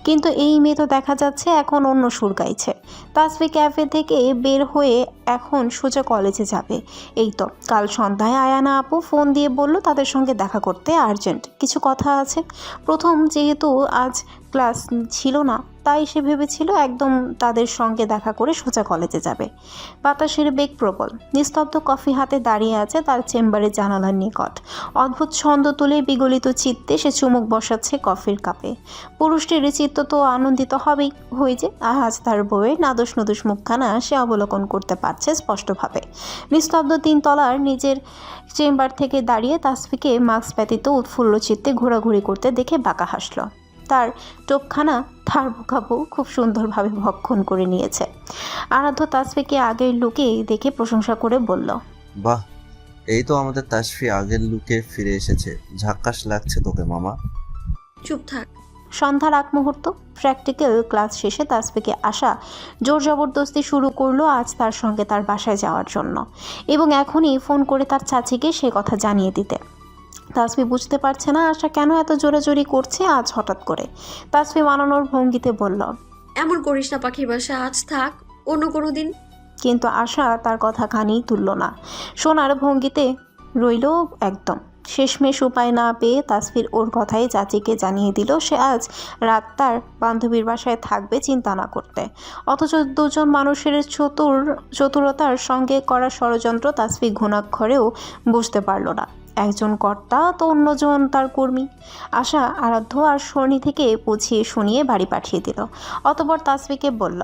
কিন্তু এই মেয়ে তো দেখা যাচ্ছে এখন অন্য সুর গাইছে। তাসফি ক্যাফে থেকে বের হয়ে এখন সোজা কলেজে যাবে। এই তো কাল সন্ধ্যায় আয়ানা আপু ফোন দিয়ে বলল তাদের সঙ্গে দেখা করতে, আর্জেন্ট কিছু কথা আছে। প্রথম যেহেতু আজ ক্লাস ছিল না, তাই সে ভেবেছিল একদম তাদের সঙ্গে দেখা করে সোজা কলেজে যাবে। বাতাসের বেগ প্রবল। নিস্তব্ধ কফি হাতে দাঁড়িয়ে আছে তার চেম্বারের জানালার নিকট। অদ্ভুত ছন্দ তুলে বিগলিত চিত্তে সে চুমুক বসাচ্ছে কফির কাপে। পুরুষটির চিত্ত তো আনন্দিত হবেই, হয়ে যে আজ তার বউয়ের নাদুস নুদুস মুখখানা সে অবলোকন করতে পারছে স্পষ্টভাবে। নিস্তব্ধ তিনতলার নিজের চেম্বার থেকে দাঁড়িয়ে তাসফিকে মাস্ক ব্যতীত উৎফুল্ল চিত্তে ঘোরাঘুরি করতে দেখে বাঁকা হাসল। তার টোপখানা তার বোকাবু খুব সুন্দরভাবে ভক্ষণ করে নিয়েছে। আরাধ্য তাসফিকে আগের লুকে দেখে প্রশংসা করে বলল, বাহ, এই তো আমাদের তাসফি আগের লুকে ফিরে এসেছে। ঝাক্কাস লাগছে তোকে মামা। চুপ থাক। সন্ধ্যার আগ মুহূর্ত। প্র্যাকটিক্যাল ক্লাস শেষে তাসফিকে আসা জোর জবরদস্তি শুরু করলো আজ তার সঙ্গে তার বাসায় যাওয়ার জন্য, এবং এখনই ফোন করে তার চাচিকে সে কথা জানিয়ে দিতে। তাসফি বুঝতে পারছে না আশা কেন এত জোরাজোরি করছে আজ হঠাৎ করে। তাসফি মানানোর ভঙ্গিতে বলল, এমন করিস না পাখির বাসা, আজ থাক, অন্য কোনো দিন। কিন্তু আশা তার কথা কানেই তুলল না, শোনার ভঙ্গিতে রইল একদম। শেষমেশ উপায় না পেয়ে তাসফির ওর কথাই চাচিকে জানিয়ে দিল সে আজ রাত তার বান্ধবীর বাসায় থাকবে, চিন্তা না করতে। অথচ দুজন মানুষের চতুরতার সঙ্গে করা ষড়যন্ত্র তাসফি ঘুণাক্ষরেও বুঝতে পারল না। একজন কর্তা তো অন্যজন তার কর্মী। আশা আরাধ্য আর শনি থেকে বুঝিয়ে শুনিয়ে বাড়ি পাঠিয়ে দিল। অতঃপর তাসফিকে বলল,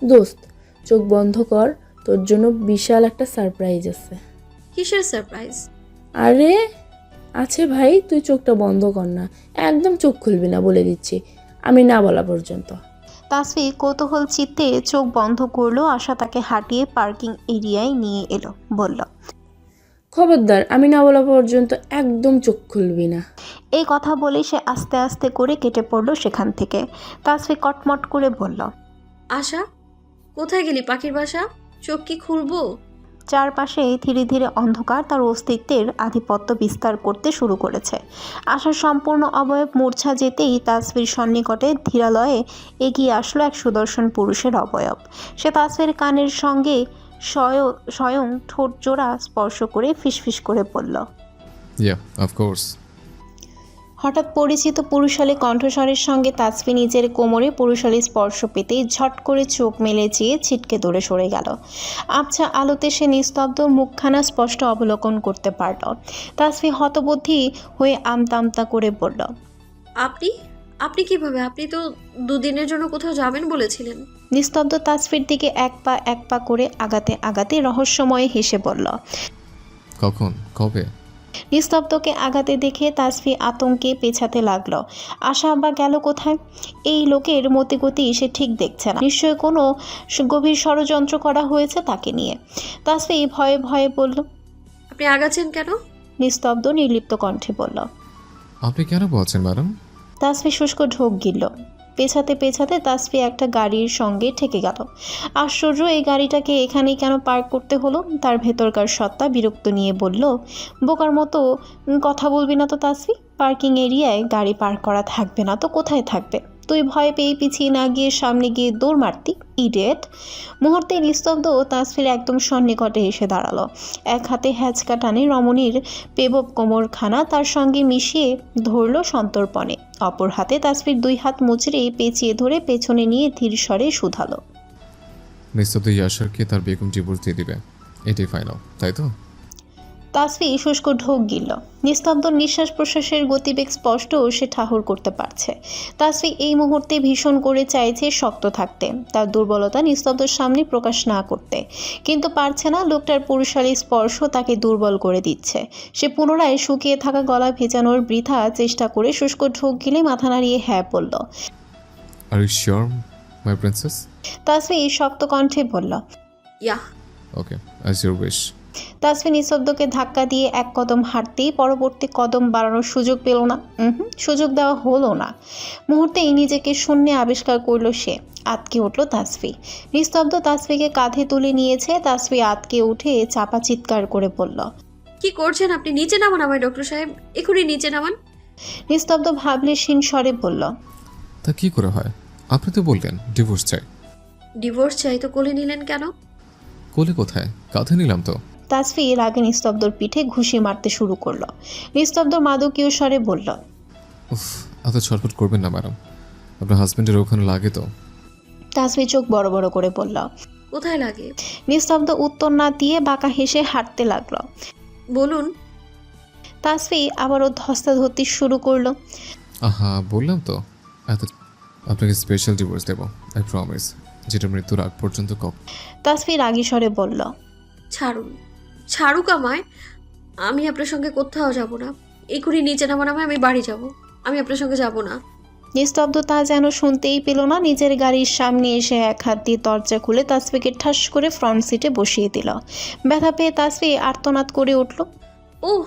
দোস্ত চোখ বন্ধ কর, তোর জন্য বিশাল একটা সারপ্রাইজ আছে। কিসের সারপ্রাইজ? আরে আছে ভাই, তুই চোখটা বন্ধ কর না, একদম চোখ খুলবি না বলে দিচ্ছি, আমি না বলা পর্যন্ত। তাসফি কৌতূহল চিত্তে চোখ বন্ধ করলো। আশা তাকে হাঁটিয়ে পার্কিং এরিয়ায় নিয়ে এলো, বলল, খবরদার, আমি না বলা পর্যন্ত একদম চোখ খুলবি না। এই কথা বলে সে আস্তে আস্তে করে কেটে পড়লো সেখান থেকে। তাসফি কটমট করে বলল, আশা, কোথায় গেলি পাখির বাসা? চোখ কি খুলবো? চারপাশে ধীরে ধীরে অন্ধকার তার অস্তিত্বের আধিপত্য বিস্তার করতে শুরু করেছে। আশার সম্পূর্ণ অবয়ব মূর্ছা যেতেই তাসফির সন্নিকটে ধীরালয়ে এগিয়ে আসলো এক সুদর্শন পুরুষের অবয়ব। সে তাসফির কানের সঙ্গে স্বয়ং ঠোঁট জোড়া স্পর্শ করে ফিসফিস করে বলল, ইয়া অফকোর্স। হঠাৎ পরিচিত পুরুষালী কণ্ঠস্বরের সঙ্গে তাসফি নিজের কোমরে পুরুষালী স্পর্শ পেতেই ঝট করে চোখ মেলে চেয়ে ছিটকে দূরে সরে গেল। আবছা আলোতে সে নিস্তব্ধ মুখখানা স্পষ্ট অবলোকন করতে পারল। তাসফি হতবুদ্ধি হয়ে আমতা আমতা করে বলল, আপনি আপনি কিভাবে? আপনি তো দুদিনের জন্য কোথাও যাবেন বলেছিলেন। নিস্তব্ধ তাসফির দিকে এক পা করে আগাতে আগাতে রহস্যময় হেসে বলল। কখন, কবে? নিস্তব্ধকে আগাতে দেখে তাসফি আতঙ্কে পেছাতে লাগলো। আশা বা গেল কোথায়? এই লোকের মতিগতি সে ঠিক দেখছে না। নিশ্চয়ই কোনো গভীর ষড়যন্ত্র করা হয়েছে তাকে নিয়ে। তাসফি ভয়ে ভয়ে বলল, আপনি আগাচ্ছেন কেন? নিস্তব্ধ নির্লিপ্ত কণ্ঠে বলল। আপনি কেন বলছেন ম্যাডাম? তাসফি শুষ্ক ঢোক গিলল। পেছাতে পেছাতে তাসফি একটা গাড়ির সঙ্গে ঠেকে গেল। আশ্চর্য, এই গাড়িটাকে এখানেই কেন পার্ক করতে হলো? তার ভেতরকার সত্তা বিরক্ত নিয়ে বলল, বোকার মতো কথা বলবি না তো তাসফি। পার্কিং এরিয়ায় গাড়ি পার্ক করা থাকবে না তো কোথায় থাকবে? তুই ভয় পেয়ে পিছিয়ে না গিয়ে সামনে গিয়ে দৌড় মারতি, ইডিয়েট। মুহূর্তে নিস্তব্ধ তাসফির একদম সন্নিকটে এসে দাঁড়ালো। এক হাতে হ্যাচকা টানে রমণীর পেবব কোমরখানা তার সঙ্গে মিশিয়ে ধরল সন্তর্পণে। অপর হাতে তাসফির দুই হাত মুচড়ে পেঁচিয়ে ধরে পেছনে নিয়ে ধীর স্বরে শুধালো, নিস্তব্ধ ইয়াশারকে তার বেগম ডিভোর্স দিয়ে দিবে, এটাই ফাইনাল, তাই তো? তাসফি শুষ্ক ঢোক গিলল। নিস্তব্ধ নিঃশ্বাস প্রশ্বাসের গতিবেগ স্পষ্ট সে ঠাহর করতে পারছে। তাসফি এই মুহূর্তে ভীষণ করে চাইছে শক্ত থাকতে, তার দুর্বলতা নিস্তব্ধর সামনে প্রকাশ না করতে, কিন্তু পারছে না। লোকটার পুরুষালী স্পর্শ তাকে দুর্বল করে দিচ্ছে। সে পুনরায় শুকিয়ে থাকা গলা ভেজানোর বৃথা চেষ্টা করে শুষ্ক ঢোক গিলে মাথা নাড়িয়ে হ্যাঁ বলল। Are you sure my princess? Tasfi শক্ত কণ্ঠে বলল, yeah. Okay, as your wish. Tasfi নিঃশব্দকে ধাক্কা দিয়ে এক কদম হাঁটতেই পরবর্তী কদম বাড়ানোর সুযোগ পেল না। সুযোগ দেওয়া হলো না। মুহূর্তেই নিজেকে শূন্যে আবিষ্কার করলো সে। আতকে উঠল তাসফি। নিস্তব্ধ তাসফিকে কাঁধে তুলে নিয়েছে। তাসফি আতকে উঠে চাপা চিৎকার করে বলল, কি করছেন আপনি? নিচে নামান আমায় ডক্টর সাহেব, এখনই নিচে নামান। নিস্তব্ধ ভাবলেশীন স্বরে বলল, তা কি করে হয়? আপনি তো বললেন ডিভোর্স চাই। ডিভোর্স চাই তো কোলে নিলেন কেন? কোলে কোথায়, কাঁধে নিলাম তো। তাসফি রাগে নিস্তব্ধর পিঠে ঘুষি মারতে শুরু করলো। নিস্তব্ধ মাদকীয় স্বরে বলল, উফ, এত ছটফট করবেন না ম্যাডাম, আপনার হাজবেন্ডের ওখানে লাগে তো। তাসফি চোখ বড় বড় করে বলল, কোথায় লাগে? নিস্তব্ধ উত্তর না দিয়ে বাঁকা হেসে হাঁটতে লাগলো। বলুন। তাসফি আবারও ধস্তাধস্তি শুরু করলো। আহা, বললাম তো এত। আপনাকে স্পেশাল ডিভোর্স দেবো, আই প্রমিস, যেটা মৃত্যুর আগ পর্যন্ত তাসফি রাগী স্বরে বলল, ছাড়ুন, ছাড়ুক আমায়। আমি আপনার সঙ্গে কোথাও যাব না। এখনই নিচে নামান আমায়, আমি বাড়ি যাব। আমি আপনার সঙ্গে যাব না। নিস্তব্ধ তা যেন শুনতেই পেল না। নিজের গাড়ির সামনে এসে এক হাত দিয়ে দরজা খুলে তাসফিকে ঠাস করে ফ্রন্ট সিটে বসিয়ে দিল। ব্যথা পেয়ে তাসফি আর্তনাদ করে উঠল। ওহ!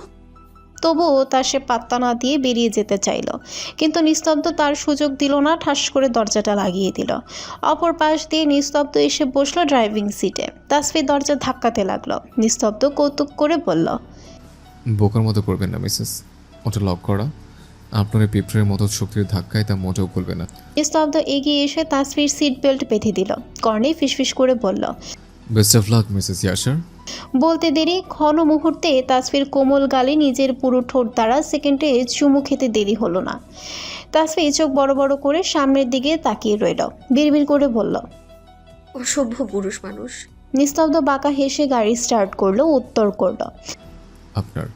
তবুও তা সে পাত্তা না দিয়ে বেরিয়ে যেতে চাইল, কিন্তু নিস্তব্ধ তার সুযোগ দিল না। ঠাস করে দরজাটা লাগিয়ে দিল। অপর পাশ দিয়ে নিস্তব্ধ এসে বসলো ড্রাইভিং সিটে। তাসফি দরজা ধাক্কাতে লাগলো। নিস্তব্ধ কৌতুক করে বলল, বোকার মতো করবেন না মিসেস, ওটা লক করা। আপনার পিঁপড়ের মতো শক্তির ধাক্কায় তা মোটেও করবে না। নিস্তব্ধ এগিয়ে এসে তাসফির সিট বেল্ট বেঁধে দিল। কর্ণে ফিসফিস করে বলল, বেস্ট অফ লাক মিসেস ইয়াশার। বলতে দেরি ক্ষণ মুহূর্তে তাসফির কোমল গালে নিজের পুরো ঠোঁট দ্বারা সেকেন্ডে চুমু খেতে দেরি হলো না। তাসফি চোখ বড় বড় করে সামনের দিকে তাকিয়ে রইল। বিড়বিড় করে বলল, অসভ্য পুরুষ মানুষ। নিস্তব্ধ বাঁকা হেসে গাড়ি স্টার্ট করলো, উত্তর করলো। আপনার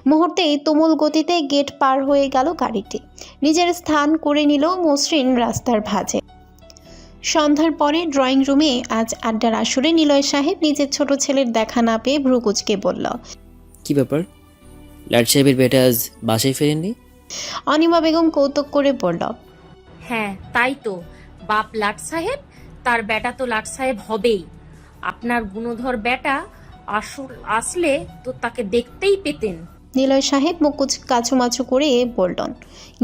মুহূর্তেই তুমুল গতিতে গেট পার হয়ে গেল গাড়িটি। নিজের স্থান করে নিল মসৃণ রাস্তার ভাঁজে। সন্ধ্যার পরে ড্রয়িং রুমে আজ আড্ডার আসরে নিলয় সাহেব নিজের ছোট ছেলের দেখা না পেয়ে ভ্রু কুঁচকে বলল, কি ব্যাপার, লাট সাহেবের বেটা আজ বাসায় ফেরেননি? অনিমা বেগম কৌতুক করে বলল, হ্যাঁ তাই তো, বাপ লাট সাহেব, তার বেটা তো লাট সাহেব হবেই। আপনার গুণধর বেটা আসলে তো তাকে দেখতেই পেতেন। নিলয় সাহেব মুখ কাচুমাচু করে বললেন,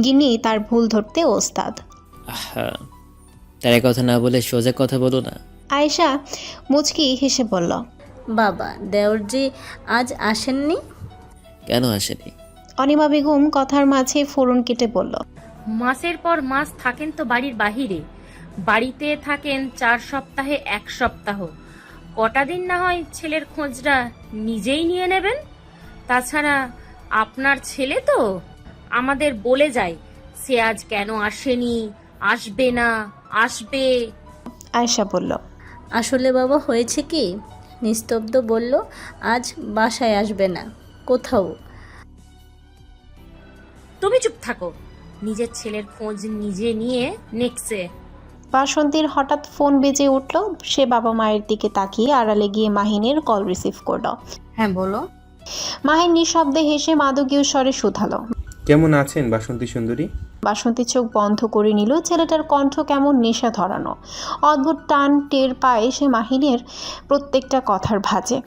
গিন্নি তার ভুল ধরতে ওস্তাদ। আহা, তার কথা না বলে সোজা কথা বলো না। আয়েশা মুচকি হেসে বলল, বাবা দেওরজি আজ আসেননি? কেন আসেনি? অনিমা বেগম কথার মাঝে ফোড়ন কেটে বলল, মাসের পর মাস থাকেন তো বাড়ির বাহিরে, বাড়িতে থাকেন 4 সপ্তাহে 1 সপ্তাহ। কটা দিন না হয় ছেলের খোঁজটা নিজেই নিয়ে নেবেন। তাছাড়া আপনার ছেলে তো আমাদের বলে যায় সে আজ কেন আসেনি, আসবে না, আসবে। আয়েশা বলল, আসলে বাবা হয়েছে কি, নিস্তব্ধ বলল আজ বাসায় আসবে না, কোথাও। তুমি চুপ থাকো, নিজের ছেলের খোঁজ নিজে নিয়ে নেক্সে। বাসন্তীর হঠাৎ ফোন বেজে উঠল। সে বাবা মায়ের দিকে তাকিয়ে আড়ালে গিয়ে মাহিনের কল রিসিভ করলো। হ্যাঁ বলো। মাহিন নিঃশব্দে হেসে মাদকীয় স্বরে শুধালো, কেমন আছেন বাসন্তী সুন্দরী? বাসন্তী চোখ বন্ধ করে নিল। ছেলেটার কণ্ঠ কেমন নেশা ধরানো। অদ্ভুত টান টের পায় সে মাহিনের প্রত্যেকটা কথার ভাঁজে।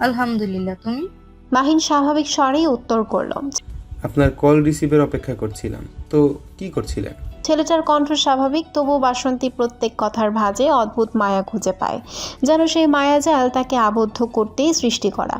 আলহামদুলিল্লাহ, তুমি? মাহিন স্বাভাবিক স্বরেই উত্তর করল, আপনার কল রিসিভের অপেক্ষা করছিলাম। তো কি করছিলেন? ছেলেটার কণ্ঠ স্বাভাবিক, তবু বাসন্তী প্রত্যেক কথার ভাঁজে অদ্ভুত মায়া খুঁজে পায়, যেন সেই মায়াজাল তাকে আবদ্ধ করতেই সৃষ্টি করা।